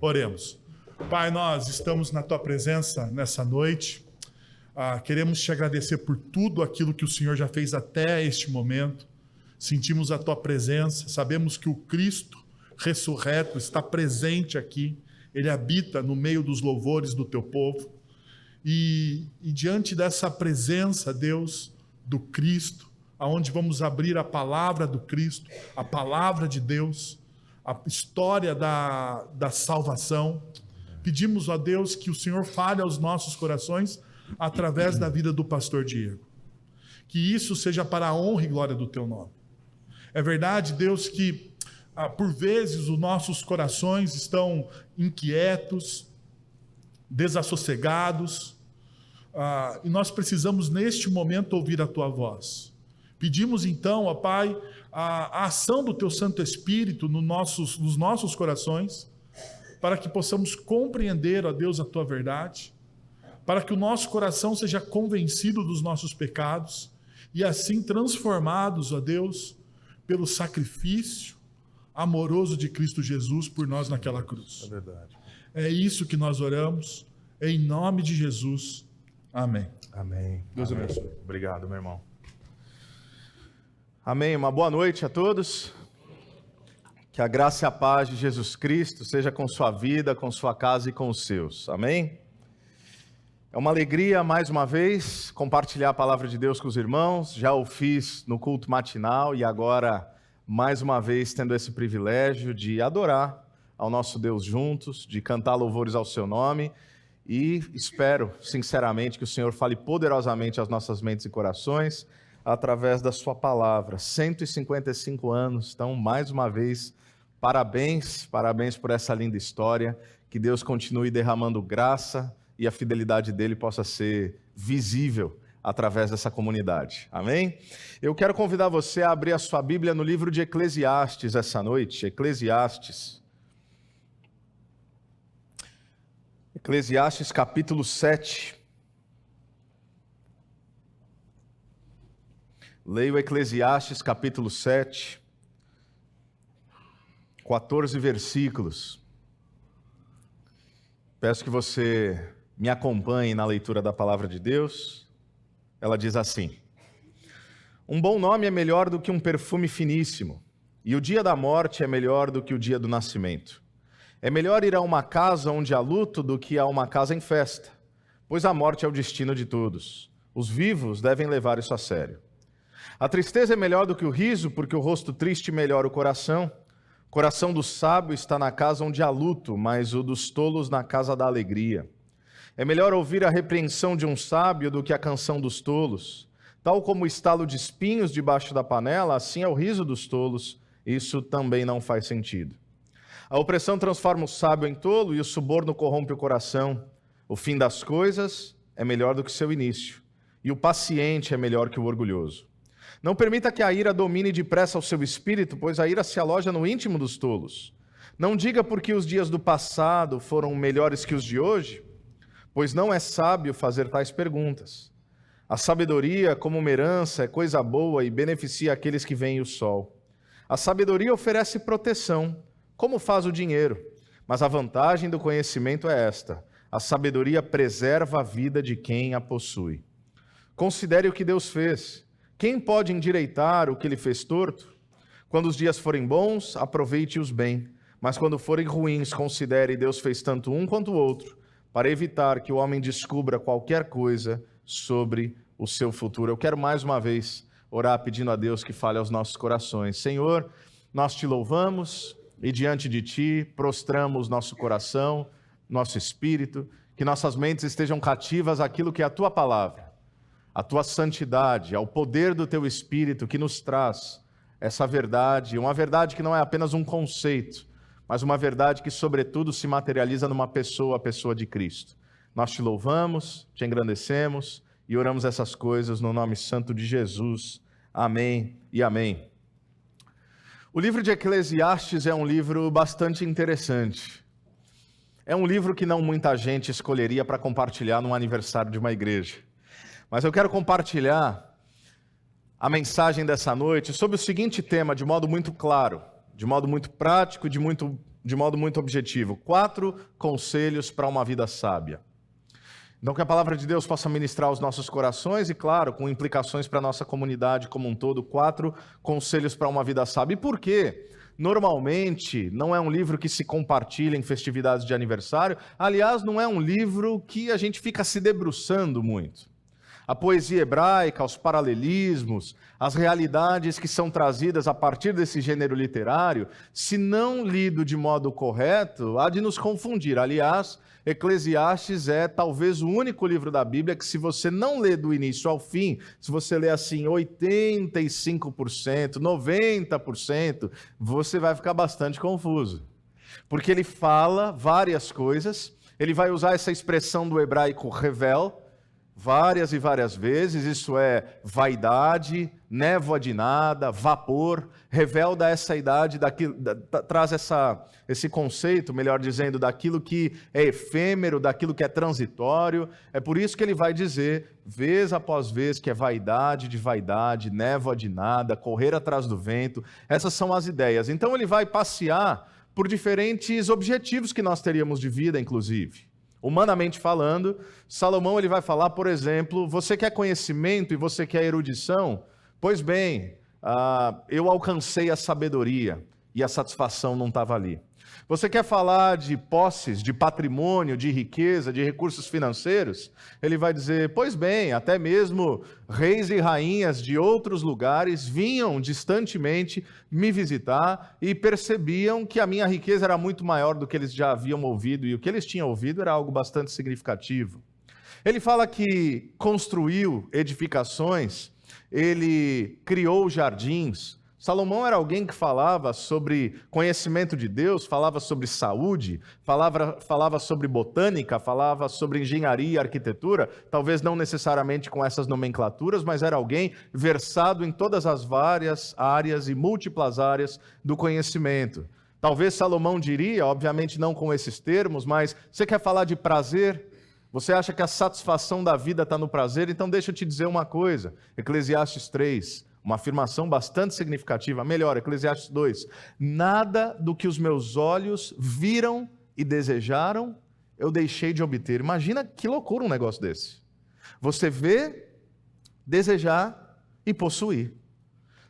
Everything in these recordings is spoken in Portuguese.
Oremos. Pai, nós estamos na Tua presença nessa noite. Queremos Te agradecer por tudo aquilo que o Senhor já fez até este momento. Sentimos a Tua presença, sabemos que o Cristo ressurreto está presente aqui. Ele habita no meio dos louvores do Teu povo. E diante dessa presença, Deus, do Cristo, aonde vamos abrir a palavra do Cristo, a palavra de Deus, a história da salvação, pedimos a Deus que o Senhor fale aos nossos corações através da vida do pastor Diego. Que isso seja para a honra e glória do Teu nome. É verdade, Deus, que por vezes os nossos corações estão inquietos, desassossegados, e nós precisamos neste momento ouvir a Tua voz. Pedimos então, ó Pai, a ação do Teu Santo Espírito nos nossos corações, para que possamos compreender, ó Deus, a Tua verdade, para que o nosso coração seja convencido dos nossos pecados, e assim transformados, ó Deus, pelo sacrifício amoroso de Cristo Jesus por nós naquela cruz. É verdade. É isso que nós oramos, em nome de Jesus. Amém. Amém. Deus Amém. abençoe. Obrigado, meu irmão. Amém. Uma boa noite a todos. Que a graça e a paz de Jesus Cristo seja com sua vida, com sua casa e com os seus. Amém? É uma alegria, mais uma vez, compartilhar a palavra de Deus com os irmãos. Já o fiz no culto matinal e agora, mais uma vez, tendo esse privilégio de adorar ao nosso Deus juntos, de cantar louvores ao seu nome. E espero, sinceramente, que o Senhor fale poderosamente às nossas mentes e corações através da sua palavra. 155 anos, então, mais uma vez, parabéns por essa linda história. Que Deus continue derramando graça e a fidelidade dele possa ser visível através dessa comunidade. Amém? Eu quero convidar você a abrir a sua Bíblia no livro de Eclesiastes essa noite. Eclesiastes capítulo 7. Leio Eclesiastes capítulo 7, 14 versículos. Peço que você me acompanhe na leitura da palavra de Deus. Ela diz assim: um bom nome é melhor do que um perfume finíssimo, e o dia da morte é melhor do que o dia do nascimento. É melhor ir a uma casa onde há luto do que a uma casa em festa, pois a morte é o destino de todos. Os vivos devem levar isso a sério. A tristeza é melhor do que o riso, porque o rosto triste melhora o coração. O coração do sábio está na casa onde há luto, mas o dos tolos na casa da alegria. É melhor ouvir a repreensão de um sábio do que a canção dos tolos. Tal como o estalo de espinhos debaixo da panela, assim é o riso dos tolos. Isso também não faz sentido. A opressão transforma o sábio em tolo e o suborno corrompe o coração. O fim das coisas é melhor do que seu início, e o paciente é melhor que o orgulhoso. Não permita que a ira domine depressa o seu espírito, pois a ira se aloja no íntimo dos tolos. Não diga porque os dias do passado foram melhores que os de hoje, pois não é sábio fazer tais perguntas. A sabedoria, como uma herança, é coisa boa e beneficia aqueles que veem o sol. A sabedoria oferece proteção, como faz o dinheiro, mas a vantagem do conhecimento é esta: a sabedoria preserva a vida de quem a possui. Considere o que Deus fez. Quem pode endireitar o que ele fez torto? Quando os dias forem bons, aproveite-os bem, mas quando forem ruins, considere Deus fez tanto um quanto o outro, para evitar que o homem descubra qualquer coisa sobre o seu futuro. Eu quero mais uma vez orar pedindo a Deus que fale aos nossos corações. Senhor, nós te louvamos e diante de ti prostramos nosso coração, nosso espírito, que nossas mentes estejam cativas àquilo que é a tua palavra, a tua santidade, ao poder do teu Espírito que nos traz essa verdade, uma verdade que não é apenas um conceito, mas uma verdade que sobretudo se materializa numa pessoa, a pessoa de Cristo. Nós te louvamos, te engrandecemos e oramos essas coisas no nome santo de Jesus. Amém e amém. O livro de Eclesiastes é um livro bastante interessante. É um livro que não muita gente escolheria para compartilhar num aniversário de uma igreja. Mas eu quero compartilhar a mensagem dessa noite sobre o seguinte tema, de modo muito claro, de modo muito prático e de de modo muito objetivo, 4 conselhos para uma vida sábia. Então, que a palavra de Deus possa ministrar aos nossos corações e, claro, com implicações para a nossa comunidade como um todo, 4 conselhos para uma vida sábia. E por quê? Normalmente, não é um livro que se compartilha em festividades de aniversário. Aliás, não é um livro que a gente fica se debruçando muito. A poesia hebraica, os paralelismos, as realidades que são trazidas a partir desse gênero literário, se não lido de modo correto, há de nos confundir. Aliás, Eclesiastes é talvez o único livro da Bíblia que, se você não lê do início ao fim, se você lê assim 85%, 90%, você vai ficar bastante confuso. Porque ele fala várias coisas, ele vai usar essa expressão do hebraico revel, várias e várias vezes, isso é vaidade, névoa de nada, vapor, revel dá essa idade, traz esse conceito, melhor dizendo, daquilo que é efêmero, daquilo que é transitório. É por isso que ele vai dizer, vez após vez, que é vaidade de vaidade, névoa de nada, correr atrás do vento. Essas são as ideias. Então ele vai passear por diferentes objetivos que nós teríamos de vida, inclusive. Humanamente falando, Salomão ele vai falar, por exemplo, você quer conhecimento e você quer erudição? Pois bem, eu alcancei a sabedoria e a satisfação não estava ali. Você quer falar de posses, de patrimônio, de riqueza, de recursos financeiros? Ele vai dizer, pois bem, até mesmo reis e rainhas de outros lugares vinham distantemente me visitar e percebiam que a minha riqueza era muito maior do que eles já haviam ouvido, e o que eles tinham ouvido era algo bastante significativo. Ele fala que construiu edificações, ele criou jardins. Salomão era alguém que falava sobre conhecimento de Deus, falava sobre saúde, falava sobre botânica, falava sobre engenharia e arquitetura, talvez não necessariamente com essas nomenclaturas, mas era alguém versado em todas as várias áreas e múltiplas áreas do conhecimento. Talvez Salomão diria, obviamente não com esses termos, mas você quer falar de prazer? Você acha que a satisfação da vida está no prazer? Então deixa eu te dizer uma coisa, Eclesiastes 3, uma afirmação bastante significativa. Melhor, Eclesiastes 2. Nada do que os meus olhos viram e desejaram, eu deixei de obter. Imagina que loucura um negócio desse. Você vê, desejar e possuir.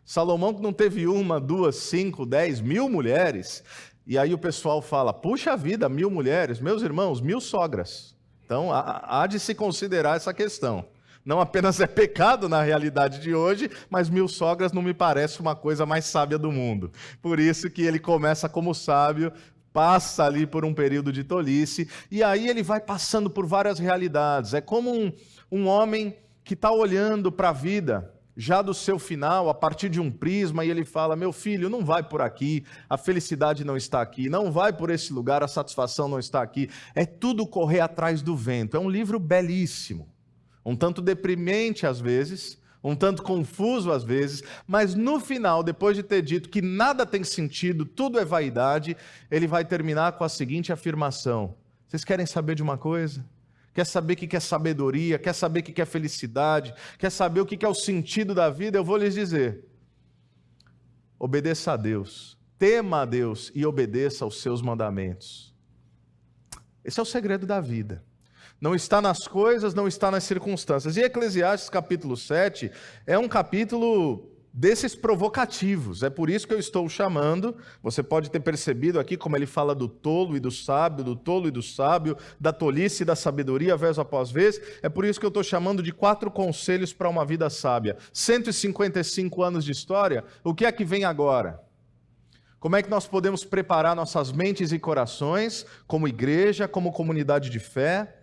Salomão que não teve 1, 2, 5, 10, 1000 mulheres. E aí o pessoal fala, puxa vida, 1000 mulheres. Meus irmãos, 1000 sogras. Então há de se considerar essa questão. Não apenas é pecado na realidade de hoje, mas 1000 sogras não me parece uma coisa mais sábia do mundo. Por isso que ele começa como sábio, passa ali por um período de tolice, e aí ele vai passando por várias realidades. É como um homem que está olhando para a vida, já do seu final, a partir de um prisma, e ele fala, meu filho, não vai por aqui, a felicidade não está aqui, não vai por esse lugar, a satisfação não está aqui. É tudo correr atrás do vento. É um livro belíssimo. Um tanto deprimente às vezes, um tanto confuso às vezes, mas no final, depois de ter dito que nada tem sentido, tudo é vaidade, ele vai terminar com a seguinte afirmação. Vocês querem saber de uma coisa? Quer saber o que é sabedoria? Quer saber o que é felicidade? Quer saber o que é o sentido da vida? Eu vou lhes dizer. Obedeça a Deus, tema a Deus e obedeça aos seus mandamentos. Esse é o segredo da vida. Não está nas coisas, não está nas circunstâncias. E Eclesiastes capítulo 7 é um capítulo desses provocativos. É por isso que eu estou chamando, você pode ter percebido aqui como ele fala do tolo e do sábio, do tolo e do sábio, da tolice e da sabedoria, vez após vez. É por isso que eu estou chamando de 4 conselhos para uma vida sábia. 155 anos de história, o que é que vem agora? Como é que nós podemos preparar nossas mentes e corações, como igreja, como comunidade de fé,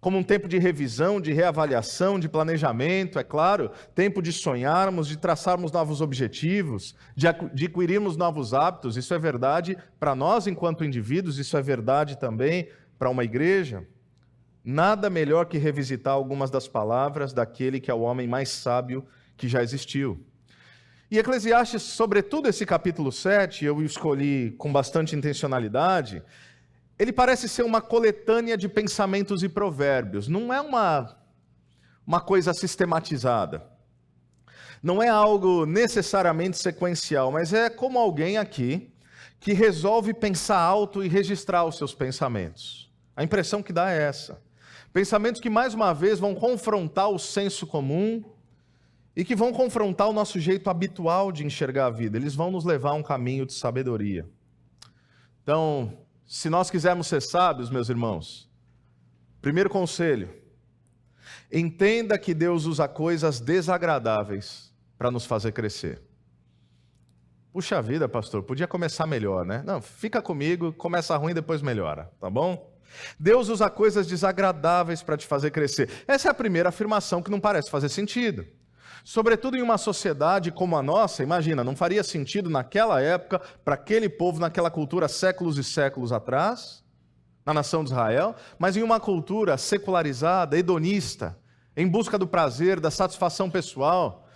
como um tempo de revisão, de reavaliação, de planejamento, é claro, tempo de sonharmos, de traçarmos novos objetivos, de adquirirmos novos hábitos. Isso é verdade para nós enquanto indivíduos, isso é verdade também para uma igreja. Nada melhor que revisitar algumas das palavras daquele que é o homem mais sábio que já existiu. E Eclesiastes, sobretudo esse capítulo 7, eu escolhi com bastante intencionalidade. Ele parece ser uma coletânea de pensamentos e provérbios. Não é uma coisa sistematizada. Não é algo necessariamente sequencial, mas é como alguém aqui que resolve pensar alto e registrar os seus pensamentos. A impressão que dá é essa. Pensamentos que, mais uma vez, vão confrontar o senso comum e que vão confrontar o nosso jeito habitual de enxergar a vida. Eles vão nos levar a um caminho de sabedoria. Então, se nós quisermos ser sábios, meus irmãos, primeiro conselho: entenda que Deus usa coisas desagradáveis para nos fazer crescer. Puxa vida, pastor, podia começar melhor, né? Não, fica comigo, começa ruim, depois melhora, tá bom? Deus usa coisas desagradáveis para te fazer crescer. Essa é a primeira afirmação que não parece fazer sentido. Sobretudo em uma sociedade como a nossa, imagina, não faria sentido naquela época, para aquele povo, naquela cultura, séculos e séculos atrás, na nação de Israel, mas em uma cultura secularizada, hedonista, em busca do prazer, da satisfação pessoal,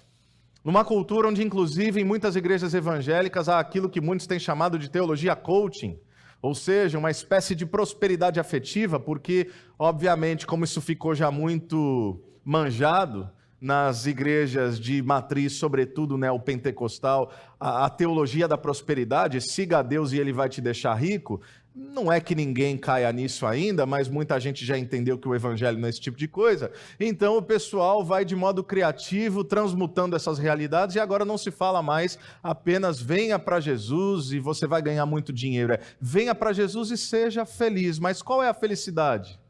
numa cultura onde, inclusive, em muitas igrejas evangélicas, há aquilo que muitos têm chamado de teologia coaching, ou seja, uma espécie de prosperidade afetiva, porque, obviamente, como isso ficou já muito manjado nas igrejas de matriz, sobretudo neopentecostal, a teologia da prosperidade, siga a Deus e Ele vai te deixar rico. Não é que ninguém caia nisso ainda, mas muita gente já entendeu que o evangelho não é esse tipo de coisa. Então o pessoal vai de modo criativo transmutando essas realidades e agora não se fala mais apenas venha para Jesus e você vai ganhar muito dinheiro. Venha para Jesus e seja feliz. Mas qual é a felicidade?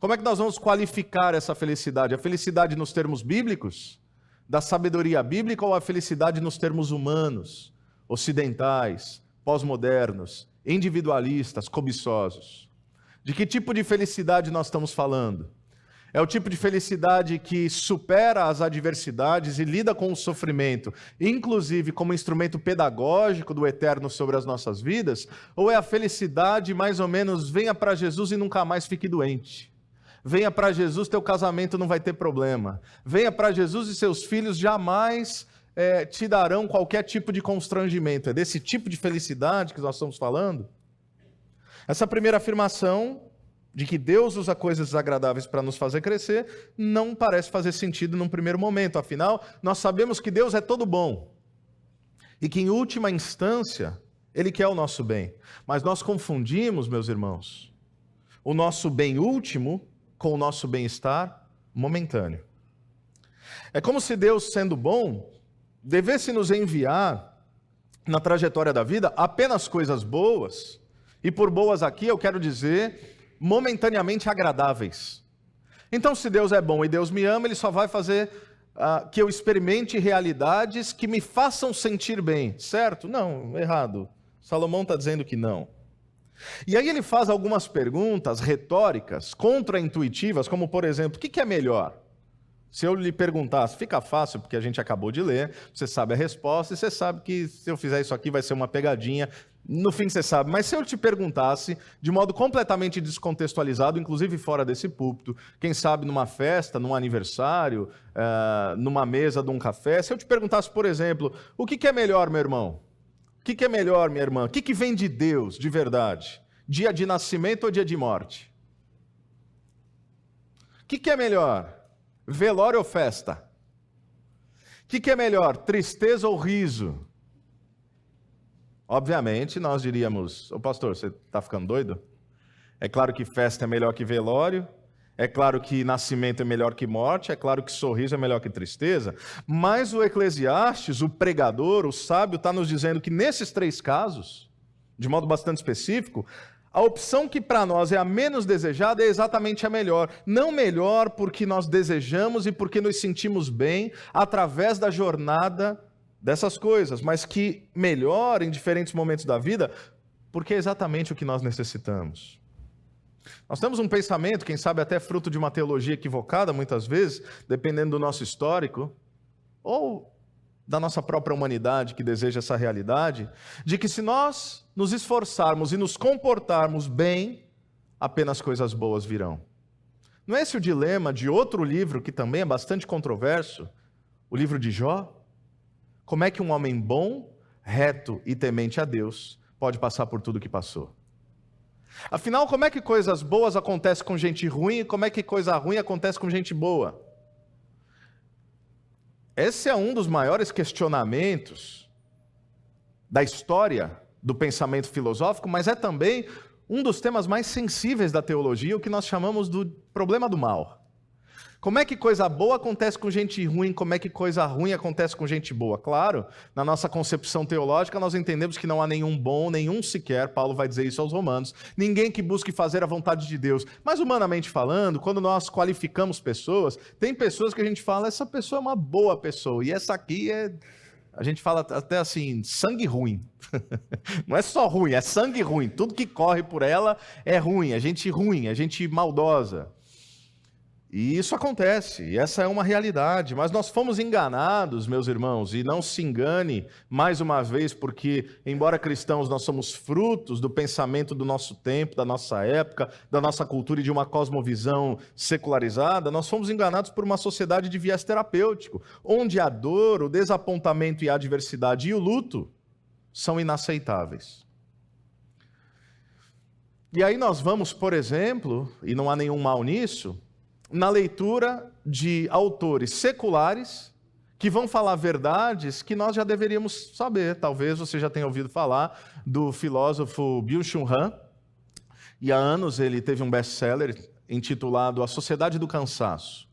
Como é que nós vamos qualificar essa felicidade? A felicidade nos termos bíblicos, da sabedoria bíblica, ou a felicidade nos termos humanos, ocidentais, pós-modernos, individualistas, cobiçosos? De que tipo de felicidade nós estamos falando? É o tipo de felicidade que supera as adversidades e lida com o sofrimento, inclusive como instrumento pedagógico do eterno sobre as nossas vidas? Ou é a felicidade mais ou menos venha para Jesus e nunca mais fique doente? Venha para Jesus, teu casamento não vai ter problema. Venha para Jesus e seus filhos jamais te darão qualquer tipo de constrangimento. É desse tipo de felicidade que nós estamos falando? Essa primeira afirmação de que Deus usa coisas desagradáveis para nos fazer crescer não parece fazer sentido num primeiro momento. Afinal, nós sabemos que Deus é todo bom e que, em última instância, Ele quer o nosso bem. Mas nós confundimos, meus irmãos, o nosso bem último com o nosso bem-estar momentâneo. É como se Deus, sendo bom, devesse nos enviar na trajetória da vida apenas coisas boas, e por boas aqui eu quero dizer momentaneamente agradáveis. Então, se Deus é bom e Deus me ama, Ele só vai fazer que eu experimente realidades que me façam sentir bem, certo? Não, errado. Salomão está dizendo que não. E aí ele faz algumas perguntas retóricas, contraintuitivas, como por exemplo, o que é melhor? Se eu lhe perguntasse, fica fácil, porque a gente acabou de ler, você sabe a resposta, e você sabe que se eu fizer isso aqui vai ser uma pegadinha, no fim você sabe. Mas se eu te perguntasse, de modo completamente descontextualizado, inclusive fora desse púlpito, quem sabe numa festa, num aniversário, numa mesa de um café, se eu te perguntasse, por exemplo, o que é melhor, meu irmão? O que é melhor, minha irmã? O que vem de Deus, de verdade? Dia de nascimento ou dia de morte? O que é melhor? Velório ou festa? O que é melhor? Tristeza ou riso? Obviamente, nós diríamos, ô pastor, você está ficando doido? É claro que festa é melhor que velório, é claro que nascimento é melhor que morte, é claro que sorriso é melhor que tristeza, mas o Eclesiastes, o pregador, o sábio, está nos dizendo que nesses três casos, de modo bastante específico, a opção que para nós é a menos desejada é exatamente a melhor. Não melhor porque nós desejamos e porque nos sentimos bem através da jornada dessas coisas, mas que melhor em diferentes momentos da vida porque é exatamente o que nós necessitamos. Nós temos um pensamento, quem sabe até fruto de uma teologia equivocada, muitas vezes, dependendo do nosso histórico, ou da nossa própria humanidade que deseja essa realidade, de que se nós nos esforçarmos e nos comportarmos bem, apenas coisas boas virão. Não é esse o dilema de outro livro que também é bastante controverso, o livro de Jó? Como é que um homem bom, reto e temente a Deus pode passar por tudo que passou? Afinal, como é que coisas boas acontecem com gente ruim e como é que coisa ruim acontece com gente boa? Esse é um dos maiores questionamentos da história do pensamento filosófico, mas é também um dos temas mais sensíveis da teologia, o que nós chamamos do problema do mal. Como é que coisa boa acontece com gente ruim? Como é que coisa ruim acontece com gente boa? Claro, na nossa concepção teológica, nós entendemos que não há nenhum bom, nenhum sequer, Paulo vai dizer isso aos Romanos, ninguém que busque fazer a vontade de Deus. Mas humanamente falando, quando nós qualificamos pessoas, tem pessoas que a gente fala, essa pessoa é uma boa pessoa, e essa aqui é... A gente fala até assim, sangue ruim. Não é só ruim, é sangue ruim. Tudo que corre por ela é ruim, é gente maldosa. E isso acontece, e essa é uma realidade, mas nós fomos enganados, meus irmãos, e não se engane mais uma vez, porque, embora cristãos, nós somos frutos do pensamento do nosso tempo, da nossa época, da nossa cultura e de uma cosmovisão secularizada, nós fomos enganados por uma sociedade de viés terapêutico, onde a dor, o desapontamento e a adversidade e o luto são inaceitáveis. E aí nós vamos, por exemplo, e não há nenhum mal nisso, na leitura de autores seculares que vão falar verdades que nós já deveríamos saber. Talvez você já tenha ouvido falar do filósofo Byung-Chul Han, e há anos ele teve um best-seller intitulado A Sociedade do Cansaço.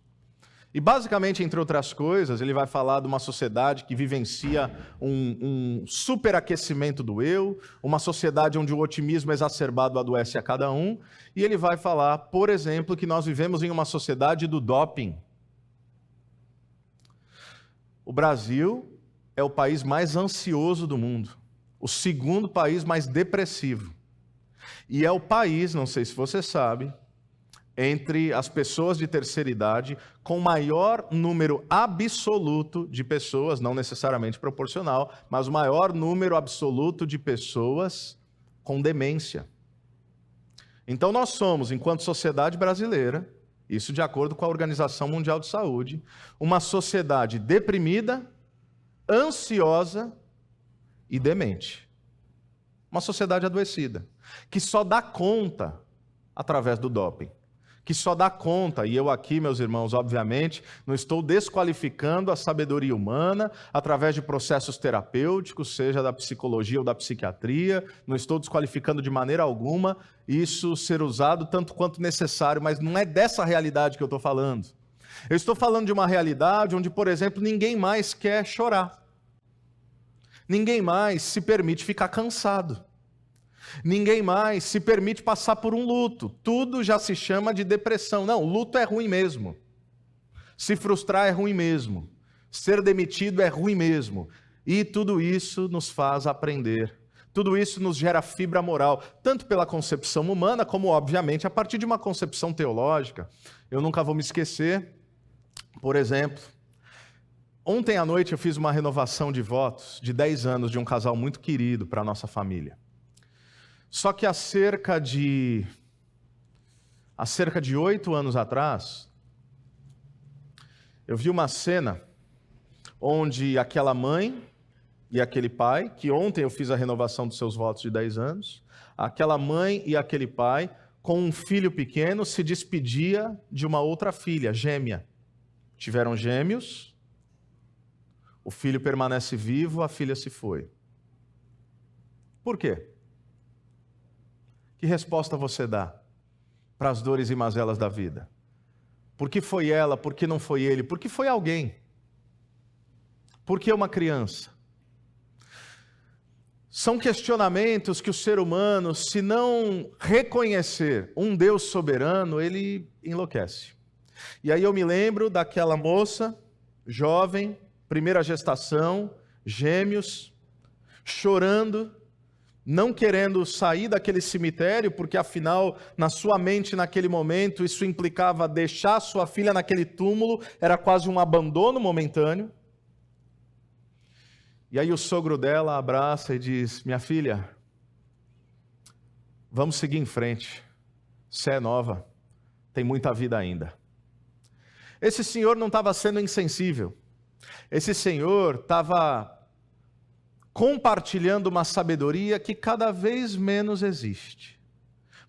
E basicamente, entre outras coisas, ele vai falar de uma sociedade que vivencia um superaquecimento do eu, uma sociedade onde o otimismo exacerbado adoece a cada um, e ele vai falar, por exemplo, que nós vivemos em uma sociedade do doping. O Brasil é o país mais ansioso do mundo, o segundo país mais depressivo. E é o país, não sei se você sabe, entre as pessoas de terceira idade, com maior número absoluto de pessoas, não necessariamente proporcional, mas o maior número absoluto de pessoas com demência. Então nós somos, enquanto sociedade brasileira, isso de acordo com a Organização Mundial de Saúde, uma sociedade deprimida, ansiosa e demente. Uma sociedade adoecida, que só dá conta através do doping. Que só dá conta, e eu aqui, meus irmãos, obviamente, não estou desqualificando a sabedoria humana através de processos terapêuticos, seja da psicologia ou da psiquiatria, não estou desqualificando de maneira alguma isso ser usado tanto quanto necessário, mas não é dessa realidade que eu estou falando. Eu estou falando de uma realidade onde, por exemplo, ninguém mais quer chorar. Ninguém mais se permite ficar cansado. Ninguém mais se permite passar por um luto. Tudo já se chama de depressão. Não, luto é ruim mesmo. Se frustrar é ruim mesmo. Ser demitido é ruim mesmo. E tudo isso nos faz aprender. Tudo isso nos gera fibra moral, tanto pela concepção humana, como, obviamente, a partir de uma concepção teológica. Eu nunca vou me esquecer, por exemplo, ontem à noite eu fiz uma renovação de votos de 10 anos de um casal muito querido para a nossa família. Só que há cerca de 8 anos atrás, eu vi uma cena onde aquela mãe e aquele pai, que ontem eu fiz a renovação dos seus votos de 10 anos, aquela mãe e aquele pai, com um filho pequeno, se despedia de uma outra filha, gêmea. Tiveram gêmeos, o filho permanece vivo, a filha se foi. Por quê? Que resposta você dá para as dores e mazelas da vida? Por que foi ela? Por que não foi ele? Por que foi alguém? Por que uma criança? São questionamentos que o ser humano, se não reconhecer um Deus soberano, ele enlouquece. E aí eu me lembro daquela moça, jovem, primeira gestação, gêmeos, chorando, não querendo sair daquele cemitério, porque afinal, na sua mente, naquele momento, isso implicava deixar sua filha naquele túmulo, era quase um abandono momentâneo. E aí o sogro dela abraça e diz: minha filha, vamos seguir em frente, você é nova, tem muita vida ainda. Esse senhor não estava sendo insensível, esse senhor estava compartilhando uma sabedoria que cada vez menos existe.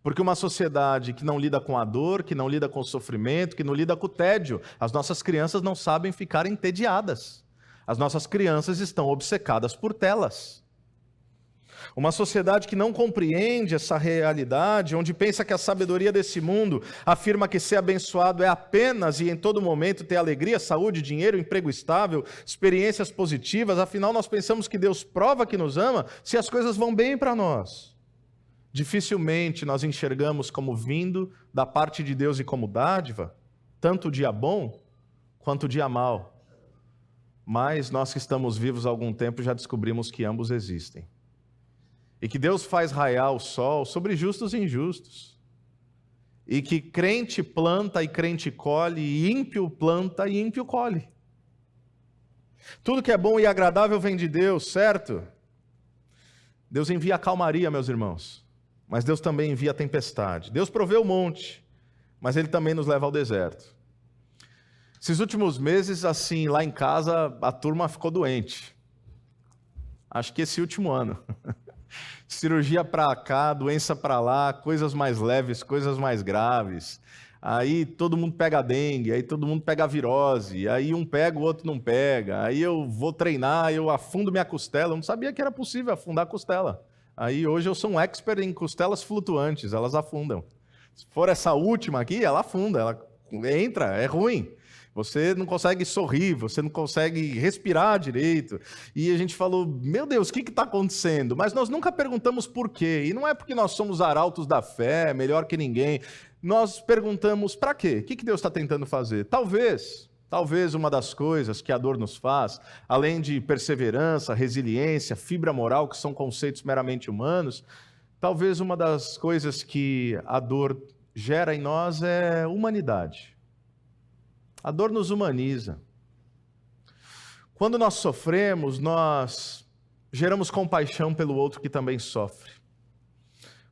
Porque uma sociedade que não lida com a dor, que não lida com o sofrimento, que não lida com o tédio, as nossas crianças não sabem ficar entediadas. As nossas crianças estão obcecadas por telas. Uma sociedade que não compreende essa realidade, onde pensa que a sabedoria desse mundo afirma que ser abençoado é apenas e em todo momento ter alegria, saúde, dinheiro, emprego estável, experiências positivas. Afinal, nós pensamos que Deus prova que nos ama se as coisas vão bem para nós. Dificilmente nós enxergamos como vindo da parte de Deus e como dádiva, tanto o dia bom quanto o dia mau. Mas nós que estamos vivos há algum tempo já descobrimos que ambos existem. E que Deus faz raiar o sol sobre justos e injustos. E que crente planta e crente colhe, e ímpio planta e ímpio colhe. Tudo que é bom e agradável vem de Deus, certo? Deus envia a calmaria, meus irmãos. Mas Deus também envia a tempestade. Deus provê o monte, mas Ele também nos leva ao deserto. Esses últimos meses, assim, lá em casa, a turma ficou doente. Acho que esse último ano. Cirurgia para cá, doença para lá, coisas mais leves, coisas mais graves. Aí todo mundo pega dengue, aí todo mundo pega virose, aí um pega, o outro não pega. Aí eu vou treinar, eu afundo minha costela. Eu não sabia que era possível afundar a costela. Aí hoje eu sou um expert em costelas flutuantes, elas afundam. Se for essa última aqui, ela afunda, ela entra, é ruim. Você não consegue sorrir, você não consegue respirar direito. E a gente falou, meu Deus, o que está acontecendo? Mas nós nunca perguntamos por quê. E não é porque nós somos arautos da fé, melhor que ninguém. Nós perguntamos para quê? O que Deus está tentando fazer? Talvez uma das coisas que a dor nos faz, além de perseverança, resiliência, fibra moral, que são conceitos meramente humanos, talvez uma das coisas que a dor gera em nós é humanidade. A dor nos humaniza. Quando nós sofremos, nós geramos compaixão pelo outro que também sofre.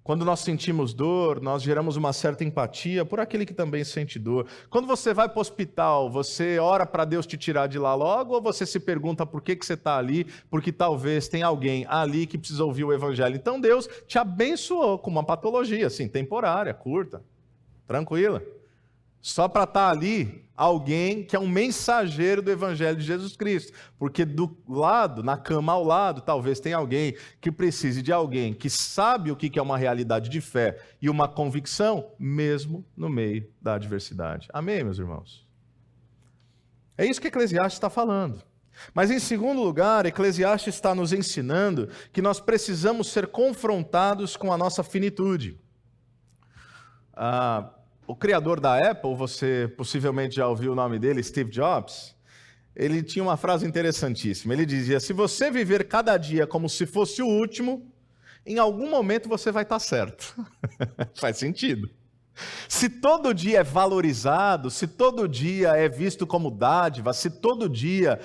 Quando nós sentimos dor, nós geramos uma certa empatia por aquele que também sente dor. Quando você vai para o hospital, você ora para Deus te tirar de lá logo, ou você se pergunta por que você está ali? Porque talvez tem alguém ali que precisa ouvir o evangelho. Então Deus te abençoou com uma patologia, assim, temporária, curta, tranquila. Só para estar ali alguém que é um mensageiro do Evangelho de Jesus Cristo. Porque do lado, na cama ao lado, talvez tenha alguém que precise de alguém que sabe o que é uma realidade de fé e uma convicção, mesmo no meio da adversidade. Amém, meus irmãos? É isso que Eclesiastes está falando. Mas, em segundo lugar, Eclesiastes está nos ensinando que nós precisamos ser confrontados com a nossa finitude. O criador da Apple, você possivelmente já ouviu o nome dele, Steve Jobs, ele tinha uma frase interessantíssima. Ele dizia, se você viver cada dia como se fosse o último, em algum momento você vai estar certo. Faz sentido. Se todo dia é valorizado, se todo dia é visto como dádiva, se todo dia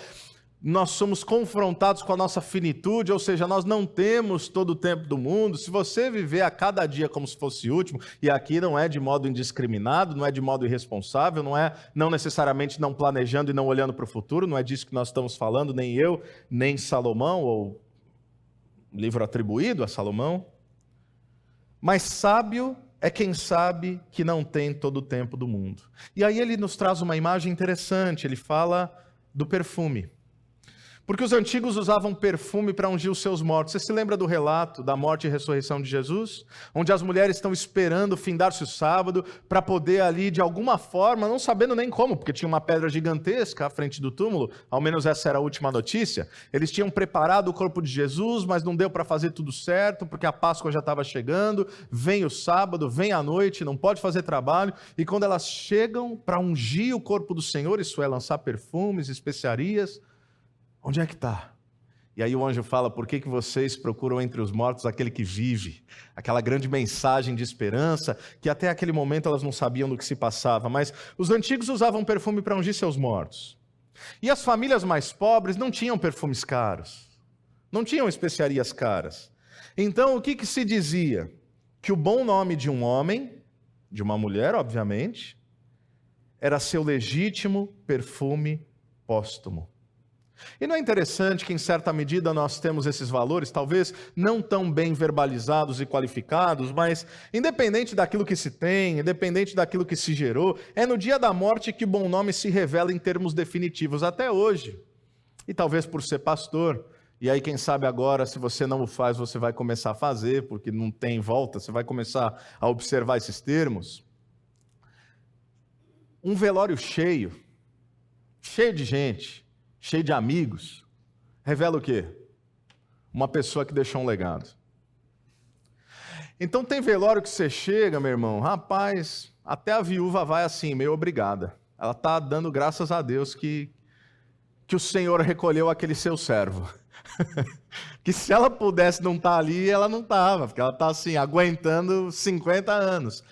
nós somos confrontados com a nossa finitude, ou seja, nós não temos todo o tempo do mundo. Se você viver a cada dia como se fosse o último, e aqui não é de modo indiscriminado, não é de modo irresponsável, não necessariamente não planejando e não olhando para o futuro, não é disso que nós estamos falando, nem eu, nem Salomão, ou livro atribuído a Salomão. Mas sábio é quem sabe que não tem todo o tempo do mundo. E aí ele nos traz uma imagem interessante, ele fala do perfume. Porque os antigos usavam perfume para ungir os seus mortos. Você se lembra do relato da morte e ressurreição de Jesus? Onde as mulheres estão esperando findar-se o sábado para poder ali, de alguma forma, não sabendo nem como, porque tinha uma pedra gigantesca à frente do túmulo, ao menos essa era a última notícia. Eles tinham preparado o corpo de Jesus, mas não deu para fazer tudo certo, porque a Páscoa já estava chegando, vem o sábado, vem a noite, não pode fazer trabalho, e quando elas chegam para ungir o corpo do Senhor, isso é, lançar perfumes, especiarias, onde é que está? E aí o anjo fala, por que vocês procuram entre os mortos aquele que vive? Aquela grande mensagem de esperança, que até aquele momento elas não sabiam do que se passava, mas os antigos usavam perfume para ungir seus mortos. E as famílias mais pobres não tinham perfumes caros, não tinham especiarias caras. Então o que se dizia? Que o bom nome de um homem, de uma mulher, obviamente, era seu legítimo perfume póstumo. E não é interessante que, em certa medida, nós temos esses valores, talvez não tão bem verbalizados e qualificados, mas independente daquilo que se tem, independente daquilo que se gerou, é no dia da morte que o bom nome se revela em termos definitivos, até hoje. E talvez por ser pastor, E aí, quem sabe agora, se você não o faz, você vai começar a fazer, porque não tem volta, você vai começar a observar esses termos. Um velório cheio de gente, cheio de amigos, revela o quê? Uma pessoa que deixou um legado. Então tem velório que você chega, meu irmão, rapaz, até a viúva vai assim, meio obrigada. Ela está dando graças a Deus que o Senhor recolheu aquele seu servo. Que se ela pudesse não estar ali, ela não estava, porque ela está assim, aguentando 50 anos.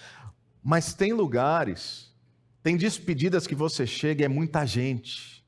Mas tem lugares, tem despedidas que você chega e é muita gente.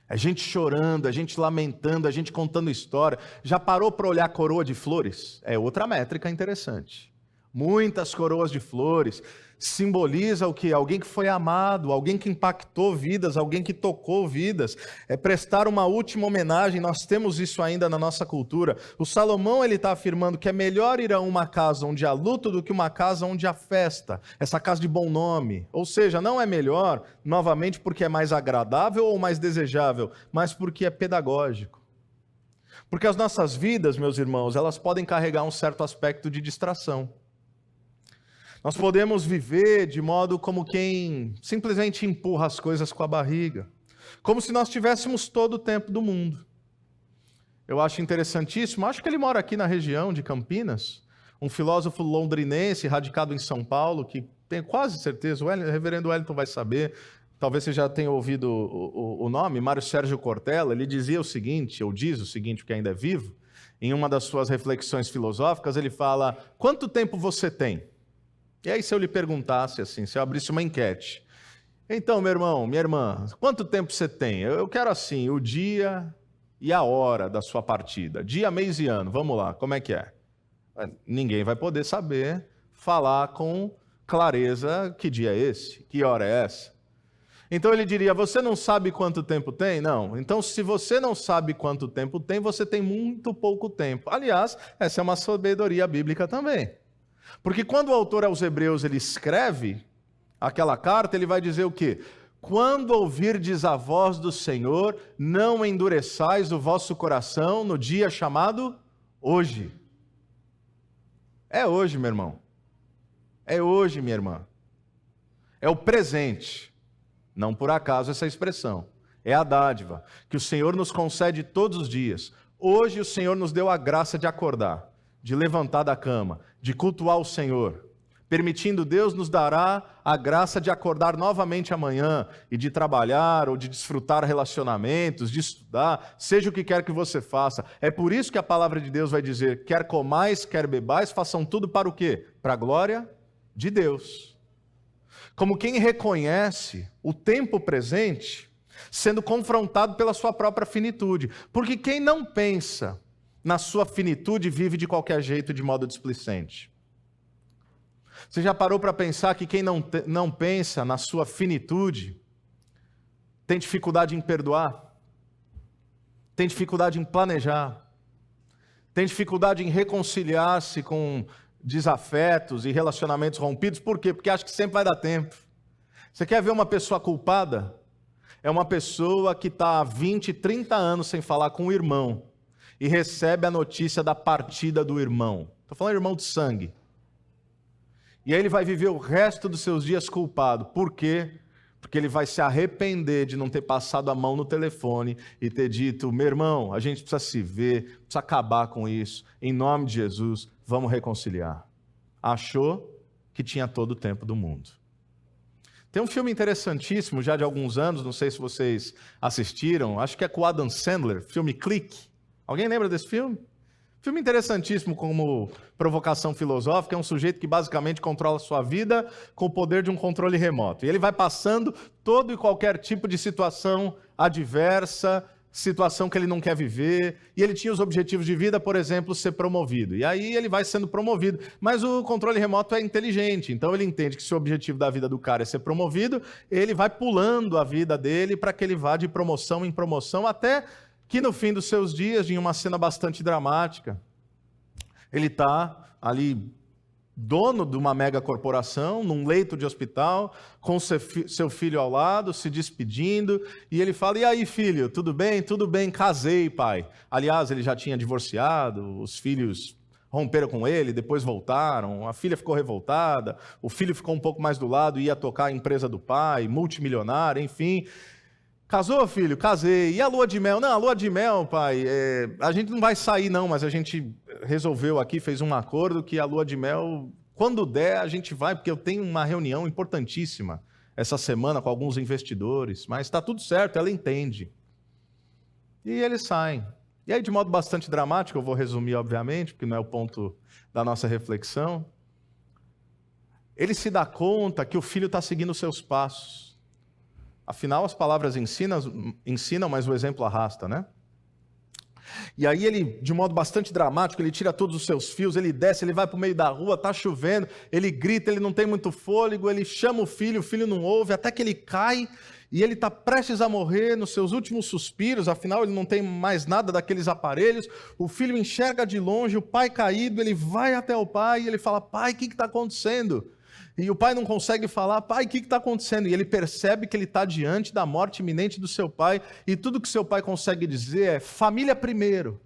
É gente chorando, é gente lamentando, é gente contando história. Já parou para olhar a coroa de flores? É outra métrica interessante. Muitas coroas de flores. Simboliza o quê? Alguém que foi amado, alguém que impactou vidas, alguém que tocou vidas. É prestar uma última homenagem, nós temos isso ainda na nossa cultura. O Salomão está afirmando que é melhor ir a uma casa onde há luto do que uma casa onde há festa. Essa casa de bom nome. Ou seja, não é melhor, novamente, porque é mais agradável ou mais desejável, mas porque é pedagógico. Porque as nossas vidas, meus irmãos, elas podem carregar um certo aspecto de distração. Nós podemos viver de modo como quem simplesmente empurra as coisas com a barriga, como se nós tivéssemos todo o tempo do mundo. Eu acho interessantíssimo, acho que ele mora aqui na região de Campinas, um filósofo londrinense radicado em São Paulo, que tenho quase certeza, o reverendo Wellington vai saber, talvez você já tenha ouvido o nome, Mário Sérgio Cortella. Ele dizia o seguinte, ou diz o seguinte, porque ainda é vivo, em uma das suas reflexões filosóficas, ele fala: quanto tempo você tem? E aí, se eu lhe perguntasse assim, se eu abrisse uma enquete, então, meu irmão, minha irmã, quanto tempo você tem? Eu quero assim, o dia e a hora da sua partida, dia, mês e ano, vamos lá, como é que é? Ninguém vai poder saber falar com clareza que dia é esse, que hora é essa. Então ele diria: você não sabe quanto tempo tem? Não. Então, se você não sabe quanto tempo tem, você tem muito pouco tempo. Aliás, essa é uma sabedoria bíblica também. Porque quando o autor aos Hebreus ele escreve aquela carta, ele vai dizer o quê? Quando ouvirdes a voz do Senhor, não endureçais o vosso coração no dia chamado hoje. É hoje, meu irmão. É hoje, minha irmã. É o presente. Não por acaso essa expressão. É a dádiva que o Senhor nos concede todos os dias. Hoje o Senhor nos deu a graça de acordar, de levantar da cama, de cultuar o Senhor. Permitindo, Deus nos dará a graça de acordar novamente amanhã e de trabalhar ou de desfrutar relacionamentos, de estudar, seja o que quer que você faça. É por isso que a palavra de Deus vai dizer: quer comais, quer bebais, façam tudo para o quê? Para a glória de Deus. Como quem reconhece o tempo presente sendo confrontado pela sua própria finitude. Porque quem não pensa na sua finitude vive de qualquer jeito, de modo displicente. Você já parou para pensar que quem não pensa na sua finitude tem dificuldade em perdoar, tem dificuldade em planejar, tem dificuldade em reconciliar-se com desafetos e relacionamentos rompidos? Por quê? Porque acha que sempre vai dar tempo. Você quer ver uma pessoa culpada? É uma pessoa que está há 20, 30 anos sem falar com o irmão e recebe a notícia da partida do irmão. Estou falando irmão de sangue. E aí ele vai viver o resto dos seus dias culpado. Por quê? Porque ele vai se arrepender de não ter passado a mão no telefone e ter dito: meu irmão, a gente precisa se ver, precisa acabar com isso. Em nome de Jesus, vamos reconciliar. Achou que tinha todo o tempo do mundo. Tem um filme interessantíssimo, já de alguns anos, não sei se vocês assistiram, acho que é com o Adam Sandler, filme Clique. Alguém lembra desse filme? Filme interessantíssimo como provocação filosófica. É um sujeito que basicamente controla a sua vida com o poder de um controle remoto. E ele vai passando todo e qualquer tipo de situação adversa, situação que ele não quer viver. E ele tinha os objetivos de vida, por exemplo, ser promovido. E aí ele vai sendo promovido. Mas o controle remoto é inteligente. Então ele entende que se o objetivo da vida do cara é ser promovido, ele vai pulando a vida dele para que ele vá de promoção em promoção, até que no fim dos seus dias, em uma cena bastante dramática, ele está ali dono de uma mega corporação, num leito de hospital, com seu filho ao lado, se despedindo, e ele fala: e aí, filho, tudo bem? Tudo bem, casei, pai. Aliás, ele já tinha divorciado, os filhos romperam com ele, depois voltaram, a filha ficou revoltada, o filho ficou um pouco mais do lado, ia tocar a empresa do pai, multimilionário, enfim. Casou, filho? Casei. E a lua de mel? Não, a lua de mel, pai, a gente não vai sair não, mas a gente resolveu aqui, fez um acordo que a lua de mel, quando der, a gente vai, porque eu tenho uma reunião importantíssima essa semana com alguns investidores, mas está tudo certo, ela entende. E eles saem. E aí, de modo bastante dramático, eu vou resumir, obviamente, porque não é o ponto da nossa reflexão, ele se dá conta que o filho está seguindo os seus passos. Afinal, as palavras ensinam, mas o exemplo arrasta, né? E aí ele, de modo bastante dramático, ele tira todos os seus fios, ele desce, ele vai para o meio da rua, está chovendo, ele grita, ele não tem muito fôlego, ele chama o filho não ouve, até que ele cai e ele está prestes a morrer nos seus últimos suspiros, afinal ele não tem mais nada daqueles aparelhos, o filho enxerga de longe, o pai caído, ele vai até o pai e ele fala: pai, o que está acontecendo? E o pai não consegue falar: pai, o que está acontecendo? E ele percebe que ele está diante da morte iminente do seu pai, e tudo que seu pai consegue dizer é: família primeiro.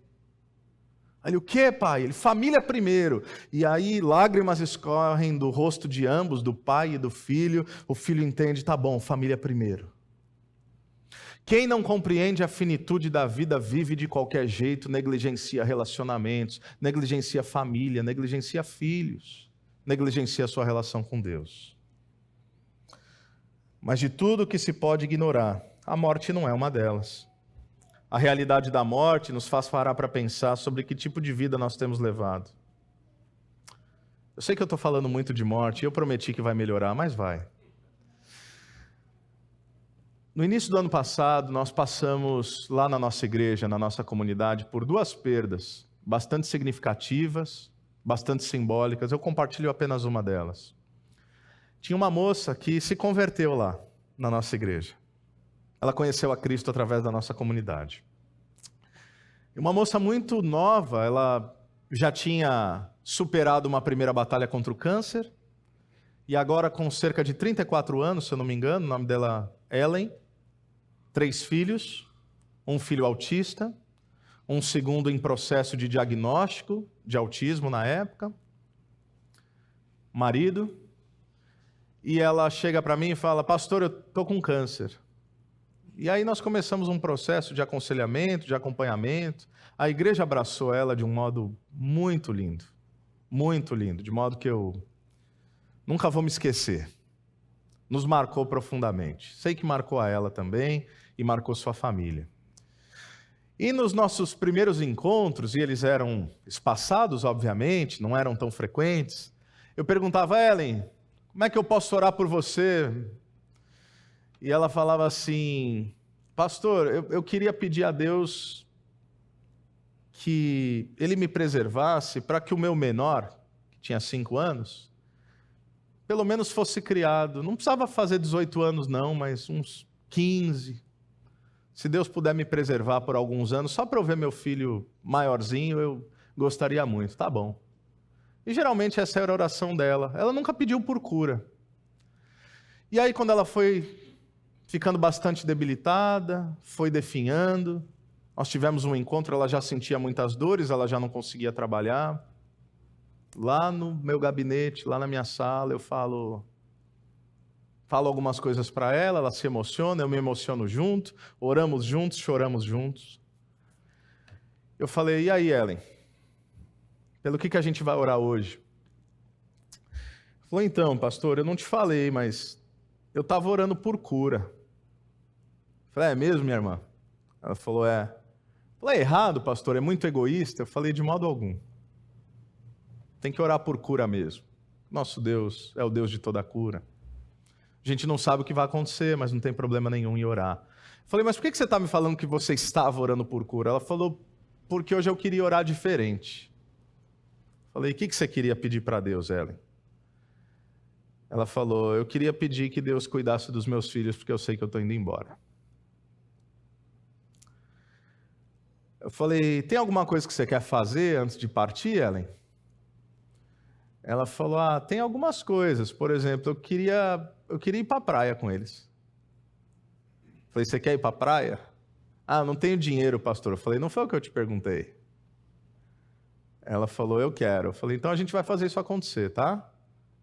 Aí, o que, pai? Ele: família primeiro. E aí lágrimas escorrem do rosto de ambos, do pai e do filho. O filho entende: tá bom, família primeiro. Quem não compreende a finitude da vida vive de qualquer jeito, negligencia relacionamentos, negligencia família, negligencia filhos, negligencia a sua relação com Deus. Mas de tudo que se pode ignorar, a morte não é uma delas. A realidade da morte nos faz parar para pensar sobre que tipo de vida nós temos levado. Eu sei que eu estou falando muito de morte e eu prometi que vai melhorar, mas vai. No início do ano passado, nós passamos lá na nossa igreja, na nossa comunidade, por 2 perdas bastante significativas, bastante simbólicas. Eu compartilho apenas uma delas. Tinha uma moça que se converteu lá na nossa igreja. Ela conheceu a Cristo através da nossa comunidade. E uma moça muito nova, ela já tinha superado uma primeira batalha contra o câncer, e agora com cerca de 34 anos, se eu não me engano, o nome dela é Ellen, 3 filhos, um filho autista, um segundo em processo de diagnóstico de autismo na época, marido, e ela chega para mim e fala: pastor, eu estou com câncer. E aí nós começamos um processo de aconselhamento, de acompanhamento. A igreja abraçou ela de um modo muito lindo, de modo que eu nunca vou me esquecer. Nos marcou profundamente. Sei que marcou a ela também e marcou sua família. E nos nossos primeiros encontros, e eles eram espaçados, obviamente, não eram tão frequentes, eu perguntava: Ellen, como é que eu posso orar por você? E ela falava assim: pastor, eu queria pedir a Deus que Ele me preservasse para que o meu menor, que tinha 5 anos, pelo menos fosse criado. Não precisava fazer 18 anos não, mas uns 15. Se Deus puder me preservar por alguns anos, só para eu ver meu filho maiorzinho, eu gostaria muito. Tá bom. E geralmente essa era a oração dela. Ela nunca pediu por cura. E aí quando ela foi ficando bastante debilitada, foi definhando, nós tivemos um encontro, ela já sentia muitas dores, ela já não conseguia trabalhar. Lá no meu gabinete, lá na minha sala, eu falo algumas coisas para ela, ela se emociona, eu me emociono junto, oramos juntos, choramos juntos. Eu falei: e aí, Ellen? Pelo que a gente vai orar hoje? Ela falou: então, pastor, eu não te falei, mas eu estava orando por cura. Eu falei: é mesmo, minha irmã? Ela falou: é. Eu falei: é errado, pastor, é muito egoísta? Eu falei: de modo algum. Tem que orar por cura mesmo. Nosso Deus é o Deus de toda cura. A gente não sabe o que vai acontecer, mas não tem problema nenhum em orar. Eu falei: mas por que você está me falando que você estava orando por cura? Ela falou: porque hoje eu queria orar diferente. Eu falei: o que você queria pedir para Deus, Ellen? Ela falou: eu queria pedir que Deus cuidasse dos meus filhos, porque eu sei que eu estou indo embora. Eu falei: tem alguma coisa que você quer fazer antes de partir, Ellen? Ela falou, tem algumas coisas. Por exemplo, eu queria ir para a praia com eles. Falei, você quer ir para a praia? Não tenho dinheiro, pastor. Eu falei, não foi o que eu te perguntei. Ela falou, eu quero. Eu falei, então a gente vai fazer isso acontecer, tá?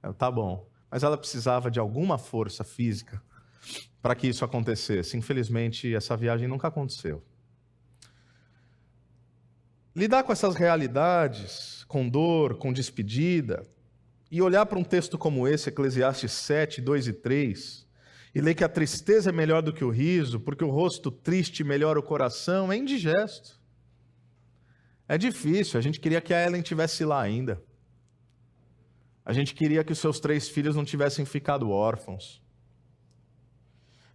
Ela, tá bom. Mas ela precisava de alguma força física para que isso acontecesse. Infelizmente, essa viagem nunca aconteceu. Lidar com essas realidades, com dor, com despedida, e olhar para um texto como esse, Eclesiastes 7, 2 e 3, e ler que a tristeza é melhor do que o riso, porque o rosto triste melhora o coração, é indigesto. É difícil, a gente queria que a Ellen estivesse lá ainda. A gente queria que os seus 3 filhos não tivessem ficado órfãos.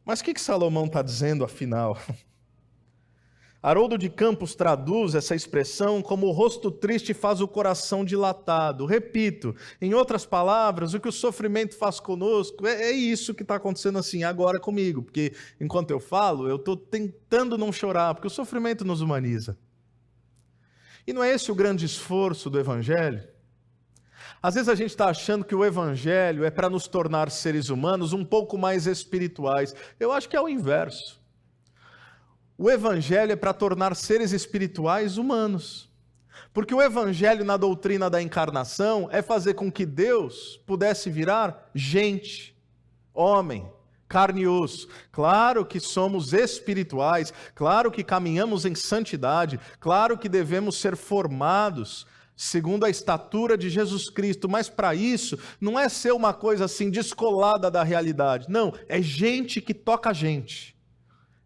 Mas o que Salomão está dizendo, afinal? Haroldo de Campos traduz essa expressão como o rosto triste faz o coração dilatado. Repito, em outras palavras, o que o sofrimento faz conosco é isso que está acontecendo assim agora comigo. Porque enquanto eu falo, eu estou tentando não chorar, porque o sofrimento nos humaniza. E não é esse o grande esforço do Evangelho? Às vezes a gente está achando que o Evangelho é para nos tornar seres humanos um pouco mais espirituais. Eu acho que é o inverso. O Evangelho é para tornar seres espirituais humanos. Porque o Evangelho na doutrina da encarnação é fazer com que Deus pudesse virar gente, homem, carne e osso. Claro que somos espirituais, claro que caminhamos em santidade, claro que devemos ser formados segundo a estatura de Jesus Cristo, mas para isso não é ser uma coisa assim descolada da realidade. Não, é gente que toca a gente.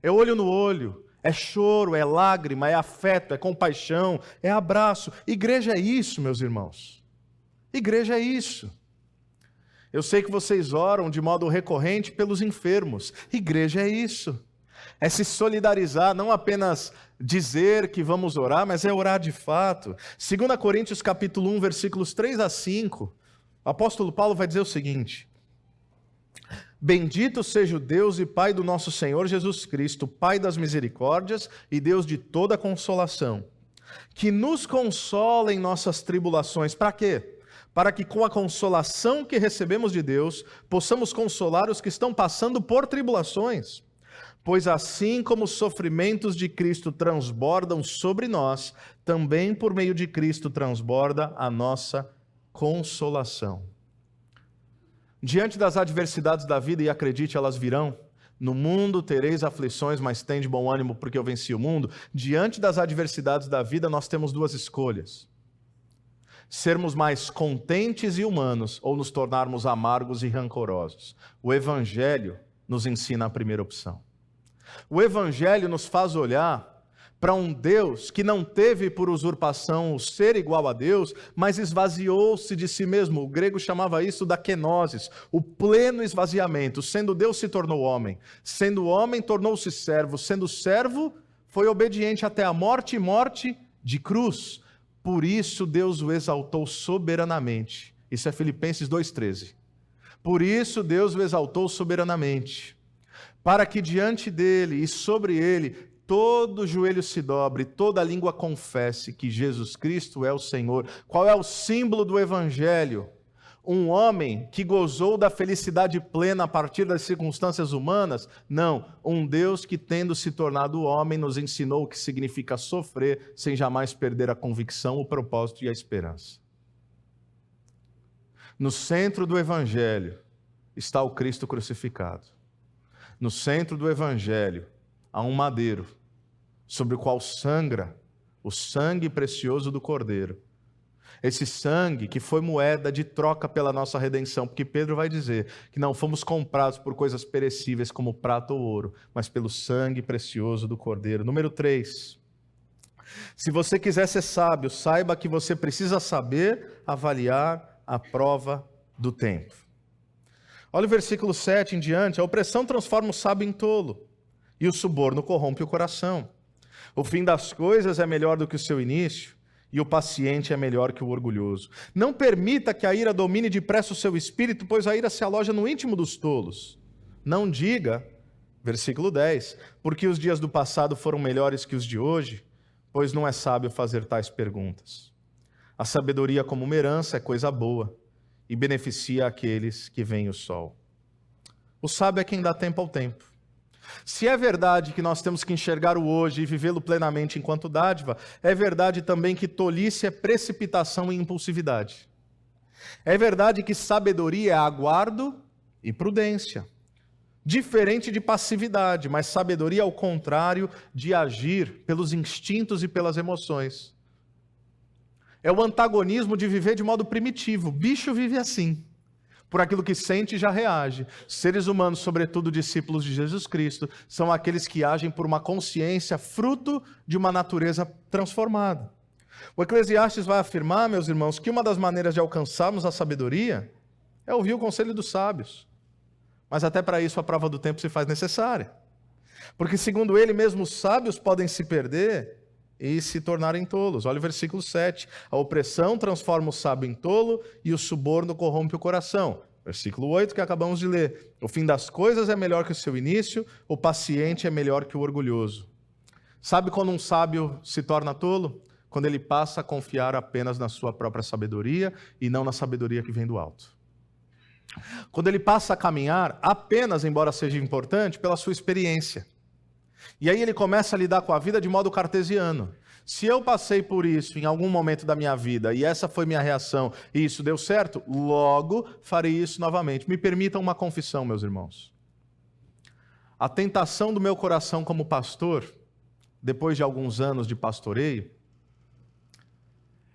É olho no olho, é choro, é lágrima, é afeto, é compaixão, é abraço. Igreja é isso, meus irmãos. Igreja é isso. Eu sei que vocês oram de modo recorrente pelos enfermos. Igreja é isso. É se solidarizar, não apenas dizer que vamos orar, mas é orar de fato. 2 Coríntios capítulo 1, versículos 3 a 5, o apóstolo Paulo vai dizer o seguinte: Bendito seja o Deus e Pai do nosso Senhor Jesus Cristo, Pai das misericórdias e Deus de toda consolação, que nos consola em nossas tribulações. Para quê? Para que com a consolação que recebemos de Deus, possamos consolar os que estão passando por tribulações. Pois assim como os sofrimentos de Cristo transbordam sobre nós, também por meio de Cristo transborda a nossa consolação. Diante das adversidades da vida, e acredite, elas virão, no mundo tereis aflições, mas tende bom ânimo, porque eu venci o mundo. Diante das adversidades da vida, nós temos 2 escolhas: sermos mais contentes e humanos, ou nos tornarmos amargos e rancorosos. O Evangelho nos ensina a primeira opção. O Evangelho nos faz olhar para um Deus que não teve por usurpação o ser igual a Deus, mas esvaziou-se de si mesmo. O grego chamava isso da kenosis, o pleno esvaziamento. Sendo Deus, se tornou homem. Sendo homem, tornou-se servo. Sendo servo, foi obediente até a morte e morte de cruz. Por isso Deus o exaltou soberanamente. Isso é Filipenses 2,13. Por isso Deus o exaltou soberanamente, para que diante dele e sobre ele todo joelho se dobre, toda língua confesse que Jesus Cristo é o Senhor. Qual é o símbolo do Evangelho? Um homem que gozou da felicidade plena a partir das circunstâncias humanas? Não, um Deus que, tendo se tornado homem, nos ensinou o que significa sofrer sem jamais perder a convicção, o propósito e a esperança. No centro do Evangelho está o Cristo crucificado. No centro do Evangelho há um madeiro, sobre o qual sangra o sangue precioso do Cordeiro. Esse sangue que foi moeda de troca pela nossa redenção, porque Pedro vai dizer que não fomos comprados por coisas perecíveis como prata ou ouro, mas pelo sangue precioso do Cordeiro. Número 3. Se você quiser ser sábio, saiba que você precisa saber avaliar a prova do tempo. Olha o versículo 7 em diante. A opressão transforma o sábio em tolo, e o suborno corrompe o coração. O fim das coisas é melhor do que o seu início, e o paciente é melhor que o orgulhoso. Não permita que a ira domine depressa o seu espírito, pois a ira se aloja no íntimo dos tolos. Não diga, versículo 10, porque os dias do passado foram melhores que os de hoje, pois não é sábio fazer tais perguntas. A sabedoria como uma herança é coisa boa, e beneficia aqueles que veem o sol. O sábio é quem dá tempo ao tempo. Se é verdade que nós temos que enxergar o hoje e vivê-lo plenamente enquanto dádiva, é verdade também que tolice é precipitação e impulsividade. É verdade que sabedoria é aguardo e prudência. Diferente de passividade, mas sabedoria ao contrário de agir pelos instintos e pelas emoções. É o antagonismo de viver de modo primitivo. Bicho vive assim. Por aquilo que sente já reage. Seres humanos, sobretudo discípulos de Jesus Cristo, são aqueles que agem por uma consciência fruto de uma natureza transformada. O Eclesiastes vai afirmar, meus irmãos, que uma das maneiras de alcançarmos a sabedoria é ouvir o conselho dos sábios. Mas até para isso a prova do tempo se faz necessária. Porque, segundo ele mesmo, os sábios podem se perder e se tornarem tolos. Olha o versículo 7. A opressão transforma o sábio em tolo e o suborno corrompe o coração. Versículo 8 que acabamos de ler. O fim das coisas é melhor que o seu início, o paciente é melhor que o orgulhoso. Sabe quando um sábio se torna tolo? Quando ele passa a confiar apenas na sua própria sabedoria e não na sabedoria que vem do alto. Quando ele passa a caminhar apenas, embora seja importante, pela sua experiência. E aí ele começa a lidar com a vida de modo cartesiano. Se eu passei por isso em algum momento da minha vida e essa foi minha reação e isso deu certo, logo farei isso novamente. Me permitam uma confissão, meus irmãos. A tentação do meu coração como pastor, depois de alguns anos de pastoreio,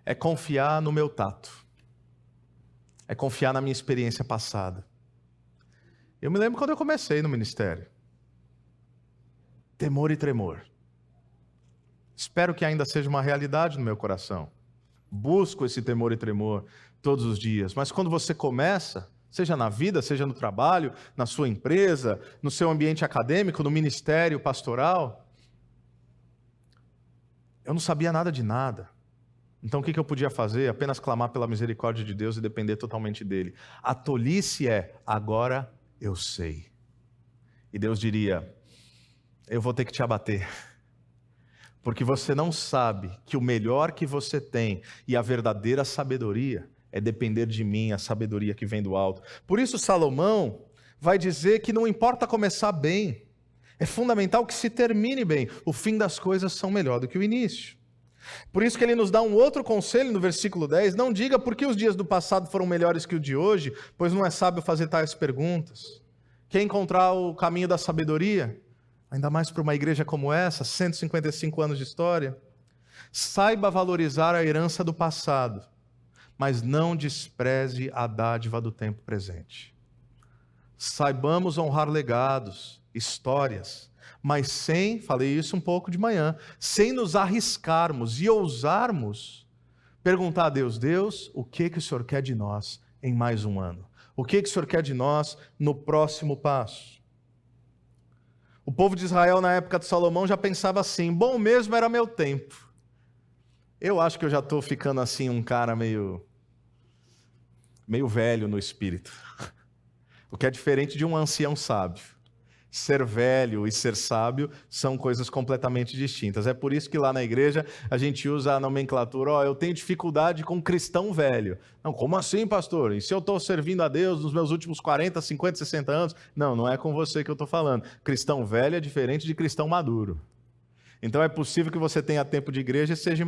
é confiar no meu tato. É confiar na minha experiência passada. Eu me lembro quando eu comecei no ministério. Temor e tremor. Espero que ainda seja uma realidade no meu coração. Busco esse temor e tremor todos os dias. Mas quando você começa, seja na vida, seja no trabalho, na sua empresa, no seu ambiente acadêmico, no ministério pastoral, eu não sabia nada de nada. Então o que eu podia fazer? Apenas clamar pela misericórdia de Deus e depender totalmente dele. A tolice é, agora eu sei. E Deus diria, eu vou ter que te abater. Porque você não sabe que o melhor que você tem e a verdadeira sabedoria é depender de mim, a sabedoria que vem do alto. Por isso Salomão vai dizer que não importa começar bem, é fundamental que se termine bem. O fim das coisas são melhor do que o início. Por isso que ele nos dá um outro conselho no versículo 10, não diga por que os dias do passado foram melhores que o de hoje, pois não é sábio fazer tais perguntas. Quer encontrar o caminho da sabedoria? Ainda mais para uma igreja como essa, 155 anos de história. Saiba valorizar a herança do passado, mas não despreze a dádiva do tempo presente. Saibamos honrar legados, histórias, mas sem, falei isso um pouco de manhã, sem nos arriscarmos e ousarmos perguntar a Deus, Deus, o que o Senhor quer de nós em mais um ano? O que o Senhor quer de nós no próximo passo? O povo de Israel na época de Salomão já pensava assim, bom mesmo era meu tempo. Eu acho que eu já estou ficando assim um cara meio velho no espírito. O que é diferente de um ancião sábio. Ser velho e ser sábio são coisas completamente distintas. É por isso que lá na igreja a gente usa a nomenclatura, eu tenho dificuldade com cristão velho. Não, como assim, pastor? E se eu estou servindo a Deus nos meus últimos 40, 50, 60 anos? Não, não é com você que eu estou falando. Cristão velho é diferente de cristão maduro. Então é possível que você tenha tempo de igreja e seja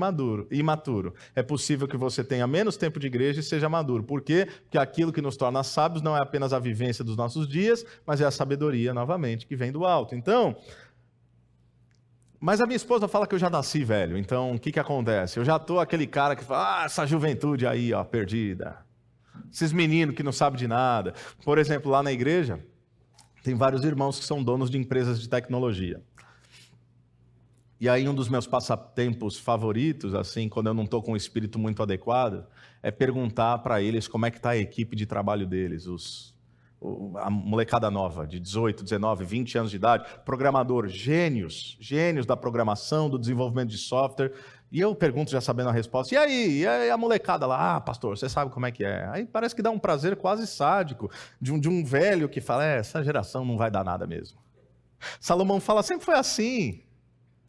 imaturo. É possível que você tenha menos tempo de igreja e seja maduro. Por quê? Porque aquilo que nos torna sábios não é apenas a vivência dos nossos dias, mas é a sabedoria, novamente, que vem do alto. Então, mas a minha esposa fala que eu já nasci velho. Então, o que acontece? Eu já estou aquele cara que fala, essa juventude aí, perdida. Esses meninos que não sabem de nada. Por exemplo, lá na igreja, tem vários irmãos que são donos de empresas de tecnologia. E aí um dos meus passatempos favoritos, assim, quando eu não estou com um espírito muito adequado, é perguntar para eles como é que está a equipe de trabalho deles, a molecada nova, de 18, 19, 20 anos de idade, programador, gênios da programação, do desenvolvimento de software, e eu pergunto já sabendo a resposta, e aí a molecada lá, pastor, você sabe como é que é? Aí parece que dá um prazer quase sádico, de um velho que fala, essa geração não vai dar nada mesmo. Salomão fala, sempre foi assim.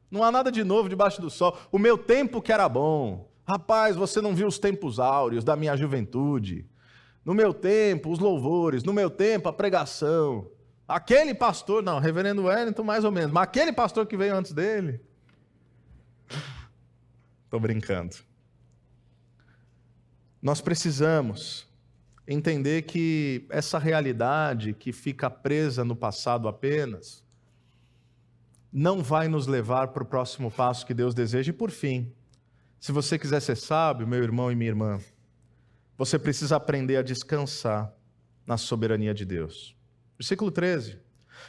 Não há nada de novo debaixo do sol. O meu tempo que era bom. Rapaz, você não viu os tempos áureos da minha juventude. No meu tempo, os louvores. No meu tempo, a pregação. Aquele pastor, não, reverendo Wellington mais ou menos, mas aquele pastor que veio antes dele. Estou brincando. Nós precisamos entender que essa realidade que fica presa no passado apenas, não vai nos levar para o próximo passo que Deus deseja. E por fim, se você quiser ser sábio, meu irmão e minha irmã, você precisa aprender a descansar na soberania de Deus. Versículo 13.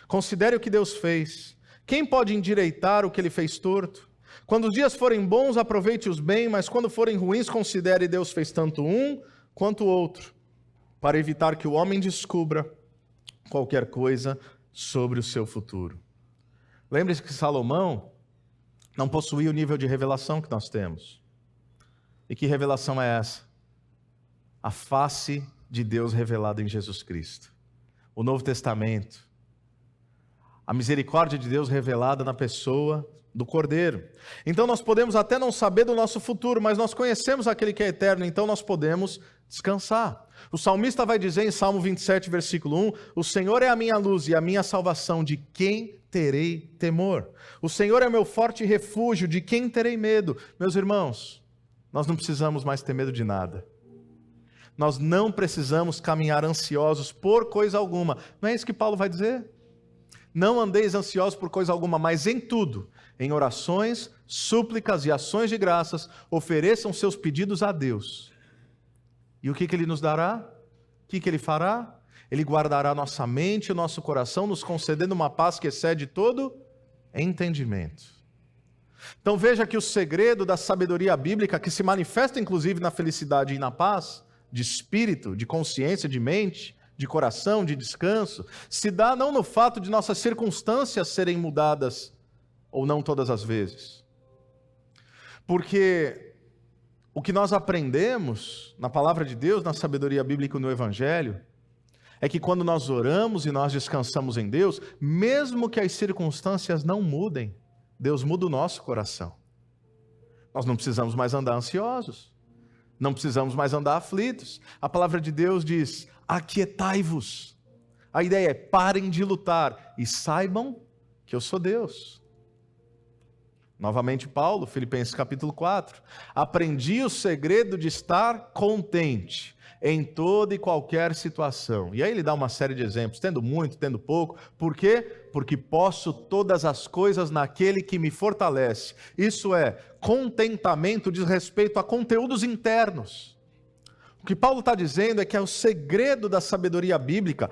Considere o que Deus fez. Quem pode endireitar o que Ele fez torto? Quando os dias forem bons, aproveite-os bem, mas quando forem ruins, considere Deus fez tanto um quanto o outro, para evitar que o homem descubra qualquer coisa sobre o seu futuro. Lembre-se que Salomão não possuía o nível de revelação que nós temos. E que revelação é essa? A face de Deus revelada em Jesus Cristo. O Novo Testamento. A misericórdia de Deus revelada na pessoa do Cordeiro. Então nós podemos até não saber do nosso futuro, mas nós conhecemos aquele que é eterno, então nós podemos descansar. O salmista vai dizer em Salmo 27, versículo 1, o Senhor é a minha luz e a minha salvação, de quem terei temor? O Senhor é meu forte refúgio, de quem terei medo? Meus irmãos, nós não precisamos mais ter medo de nada. Nós não precisamos caminhar ansiosos por coisa alguma. Não é isso que Paulo vai dizer? Não andeis ansiosos por coisa alguma, mas em tudo, em orações, súplicas e ações de graças, ofereçam seus pedidos a Deus. E o que Ele nos dará? O que Ele fará? Ele guardará nossa mente e o nosso coração, nos concedendo uma paz que excede todo entendimento. Então veja que o segredo da sabedoria bíblica, que se manifesta inclusive na felicidade e na paz, de espírito, de consciência, de mente, de coração, de descanso, se dá não no fato de nossas circunstâncias serem mudadas, ou não todas as vezes. Porque o que nós aprendemos na palavra de Deus, na sabedoria bíblica e no Evangelho, é que quando nós oramos e nós descansamos em Deus, mesmo que as circunstâncias não mudem, Deus muda o nosso coração. Nós não precisamos mais andar ansiosos. Não precisamos mais andar aflitos. A palavra de Deus diz, aquietai-vos. A ideia é, parem de lutar e saibam que eu sou Deus. Novamente Paulo, Filipenses capítulo 4. Aprendi o segredo de estar contente em toda e qualquer situação. E aí ele dá uma série de exemplos, tendo muito, tendo pouco. Por quê? Porque posso todas as coisas naquele que me fortalece. Isso é, contentamento diz respeito a conteúdos internos. O que Paulo está dizendo é que é o segredo da sabedoria bíblica,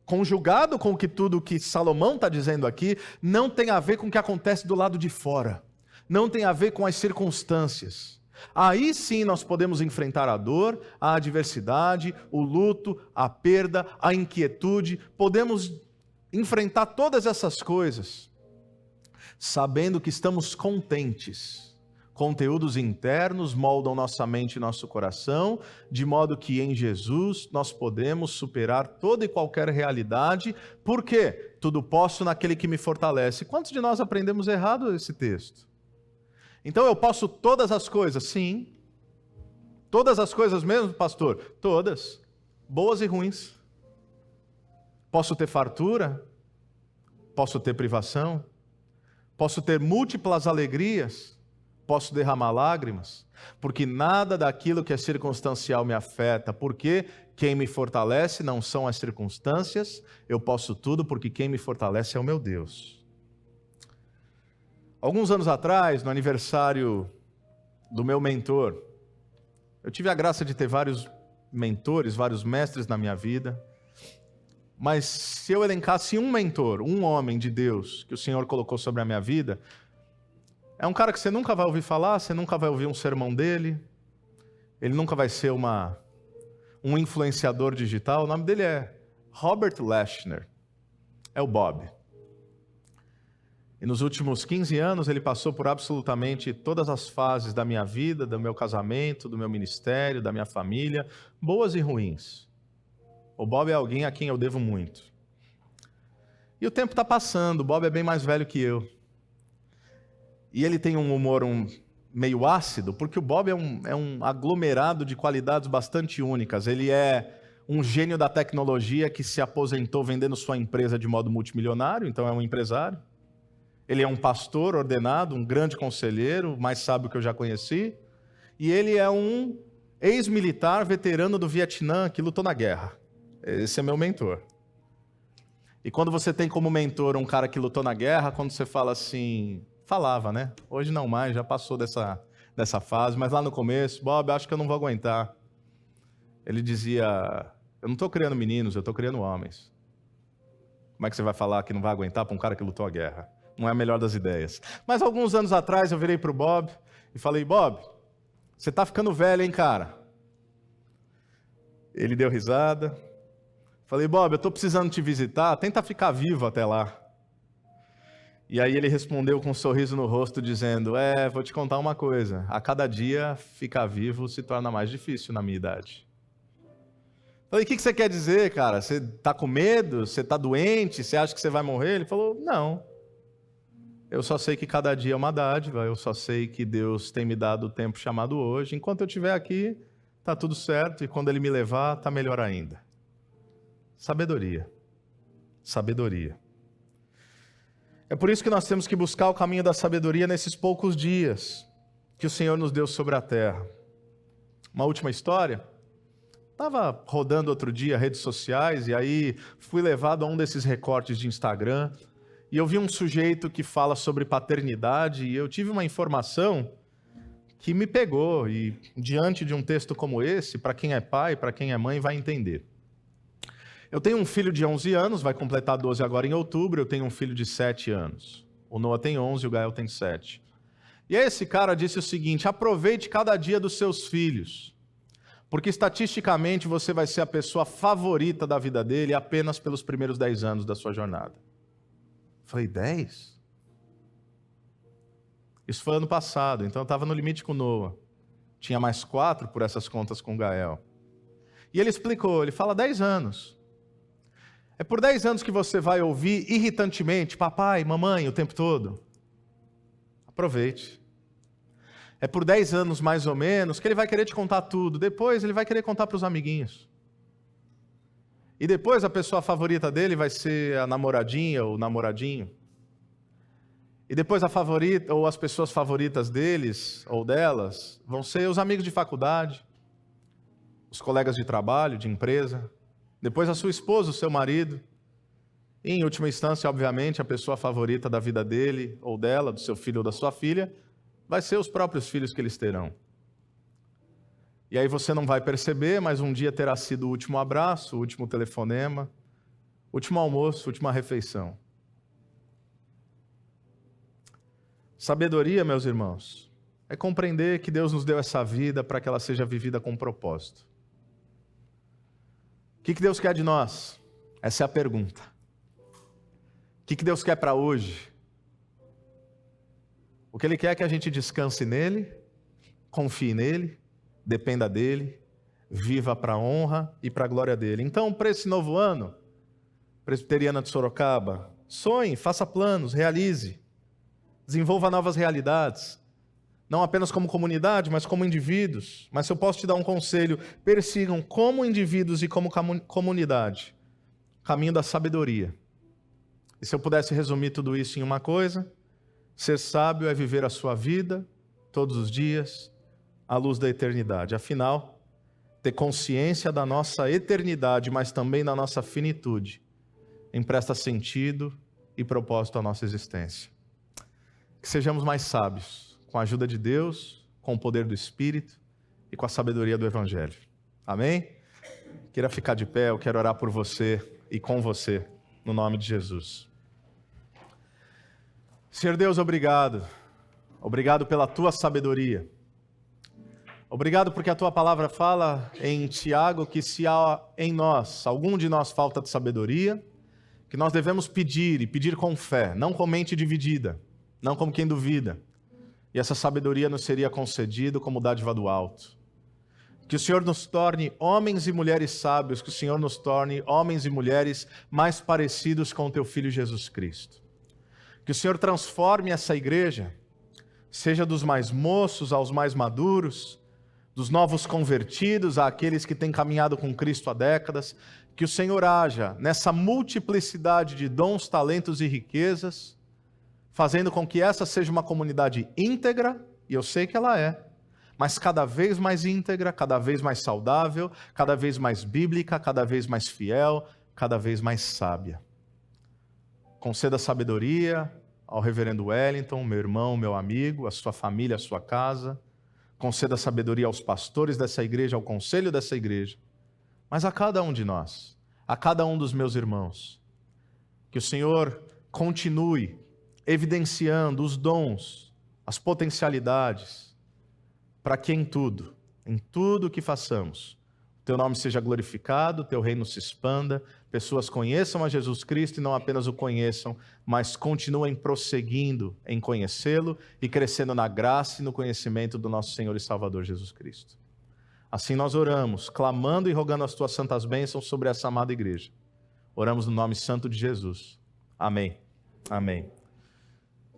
conjugado com tudo que Salomão está dizendo aqui, não tem a ver com o que acontece do lado de fora. Não tem a ver com as circunstâncias. Aí sim nós podemos enfrentar a dor, a adversidade, o luto, a perda, a inquietude. Podemos enfrentar todas essas coisas, sabendo que estamos contentes. Conteúdos internos moldam nossa mente e nosso coração, de modo que em Jesus nós podemos superar toda e qualquer realidade. Por quê? Tudo posso naquele que me fortalece. Quantos de nós aprendemos errado esse texto? Então eu posso todas as coisas? Sim. Todas as coisas mesmo, pastor? Todas. Boas e ruins. Posso ter fartura? Posso ter privação? Posso ter múltiplas alegrias? Posso derramar lágrimas? Porque nada daquilo que é circunstancial me afeta. Porque quem me fortalece não são as circunstâncias. Eu posso tudo porque quem me fortalece é o meu Deus. Alguns anos atrás, no aniversário do meu mentor, eu tive a graça de ter vários mentores, vários mestres na minha vida, mas se eu elencasse um mentor, um homem de Deus que o Senhor colocou sobre a minha vida, é um cara que você nunca vai ouvir falar, você nunca vai ouvir um sermão dele, ele nunca vai ser um influenciador digital, o nome dele é Robert Leshner, é o Bob. E nos últimos 15 anos ele passou por absolutamente todas as fases da minha vida, do meu casamento, do meu ministério, da minha família, boas e ruins. O Bob é alguém a quem eu devo muito. E o tempo está passando, o Bob é bem mais velho que eu. E ele tem um humor meio ácido, porque o Bob é um aglomerado de qualidades bastante únicas. Ele é um gênio da tecnologia que se aposentou vendendo sua empresa de modo multimilionário, então é um empresário. Ele é um pastor ordenado, um grande conselheiro, o mais sábio que eu já conheci. E ele é um ex-militar veterano do Vietnã que lutou na guerra. Esse é meu mentor. E quando você tem como mentor um cara que lutou na guerra, quando você fala assim... Falava, né? Hoje não mais, já passou dessa fase. Mas lá no começo, Bob, acho que eu não vou aguentar. Ele dizia... Eu não estou criando meninos, eu estou criando homens. Como é que você vai falar que não vai aguentar para um cara que lutou a guerra? Não é a melhor das ideias. Mas alguns anos atrás eu virei para o Bob e falei, Bob, você está ficando velho, hein, cara? Ele deu risada. Falei, Bob, eu estou precisando te visitar, tenta ficar vivo até lá. E aí ele respondeu com um sorriso no rosto, dizendo, vou te contar uma coisa, a cada dia ficar vivo se torna mais difícil na minha idade. Falei, o que você quer dizer, cara? Você está com medo? Você está doente? Você acha que você vai morrer? Ele falou, não. Eu só sei que cada dia é uma dádiva, eu só sei que Deus tem me dado o tempo chamado hoje. Enquanto eu estiver aqui, está tudo certo, e quando Ele me levar, está melhor ainda. Sabedoria. Sabedoria. É por isso que nós temos que buscar o caminho da sabedoria nesses poucos dias que o Senhor nos deu sobre a terra. Uma última história. Estava rodando outro dia redes sociais e aí fui levado a um desses recortes de Instagram e eu vi um sujeito que fala sobre paternidade e eu tive uma informação que me pegou e diante de um texto como esse, para quem é pai, para quem é mãe, vai entender. Eu tenho um filho de 11 anos, vai completar 12 agora em outubro, eu tenho um filho de 7 anos. O Noah tem 11 e o Gael tem 7. E aí esse cara disse o seguinte, aproveite cada dia dos seus filhos. Porque estatisticamente você vai ser a pessoa favorita da vida dele apenas pelos primeiros 10 anos da sua jornada. Falei, 10? Isso foi ano passado, então eu estava no limite com o Noah. Tinha mais 4 por essas contas com o Gael. E ele explicou, ele fala 10 anos. É por 10 anos que você vai ouvir irritantemente, papai, mamãe, o tempo todo. Aproveite. É por 10 anos mais ou menos que ele vai querer te contar tudo. Depois ele vai querer contar para os amiguinhos. E depois a pessoa favorita dele vai ser a namoradinha ou o namoradinho. E depois a favorita ou as pessoas favoritas deles ou delas vão ser os amigos de faculdade, os colegas de trabalho, de empresa. Depois a sua esposa, o seu marido. E em última instância, obviamente, a pessoa favorita da vida dele ou dela, do seu filho ou da sua filha, vai ser os próprios filhos que eles terão. E aí você não vai perceber, mas um dia terá sido o último abraço, o último telefonema, o último almoço, a última refeição. Sabedoria, meus irmãos, é compreender que Deus nos deu essa vida para que ela seja vivida com propósito. O que Deus quer de nós? Essa é a pergunta. O que Deus quer para hoje? O que Ele quer é que a gente descanse nele, confie nele, dependa dele, viva para a honra e para a glória dele. Então, para esse novo ano, Presbiteriana de Sorocaba, sonhe, faça planos, realize, desenvolva novas realidades, não apenas como comunidade, mas como indivíduos. Mas se eu posso te dar um conselho, persigam como indivíduos e como comunidade o caminho da sabedoria. E se eu pudesse resumir tudo isso em uma coisa, ser sábio é viver a sua vida, todos os dias, à luz da eternidade. Afinal, ter consciência da nossa eternidade, mas também da nossa finitude, empresta sentido e propósito à nossa existência. Que sejamos mais sábios, com a ajuda de Deus, com o poder do Espírito e com a sabedoria do Evangelho. Amém? Queira ficar de pé, eu quero orar por você e com você, no nome de Jesus. Senhor Deus, obrigado. Obrigado pela tua sabedoria. Obrigado porque a tua palavra fala em Tiago que se há em nós, algum de nós falta de sabedoria, que nós devemos pedir e pedir com fé, não com mente dividida, não como quem duvida. E essa sabedoria nos seria concedida como dádiva do alto. Que o Senhor nos torne homens e mulheres sábios, que o Senhor nos torne homens e mulheres mais parecidos com o teu Filho Jesus Cristo. Que o Senhor transforme essa igreja, seja dos mais moços aos mais maduros, dos novos convertidos, àqueles que têm caminhado com Cristo há décadas, que o Senhor haja nessa multiplicidade de dons, talentos e riquezas, fazendo com que essa seja uma comunidade íntegra, e eu sei que ela é, mas cada vez mais íntegra, cada vez mais saudável, cada vez mais bíblica, cada vez mais fiel, cada vez mais sábia. Conceda sabedoria ao reverendo Wellington, meu irmão, meu amigo, a sua família, a sua casa. Conceda sabedoria aos pastores dessa igreja, ao conselho dessa igreja. Mas a cada um de nós, a cada um dos meus irmãos, que o Senhor continue evidenciando os dons, as potencialidades, para que em tudo que façamos, o teu nome seja glorificado, o teu reino se expanda, pessoas conheçam a Jesus Cristo e não apenas o conheçam, mas continuem prosseguindo em conhecê-lo e crescendo na graça e no conhecimento do nosso Senhor e Salvador Jesus Cristo. Assim nós oramos, clamando e rogando as tuas santas bênçãos sobre essa amada igreja. Oramos no nome santo de Jesus. Amém. Amém.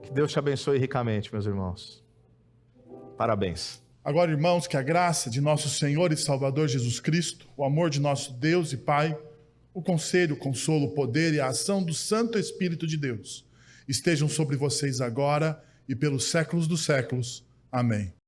Que Deus te abençoe ricamente, meus irmãos. Parabéns. Agora, irmãos, que a graça de nosso Senhor e Salvador Jesus Cristo, o amor de nosso Deus e Pai, o conselho, o consolo, o poder e a ação do Santo Espírito de Deus estejam sobre vocês agora e pelos séculos dos séculos. Amém.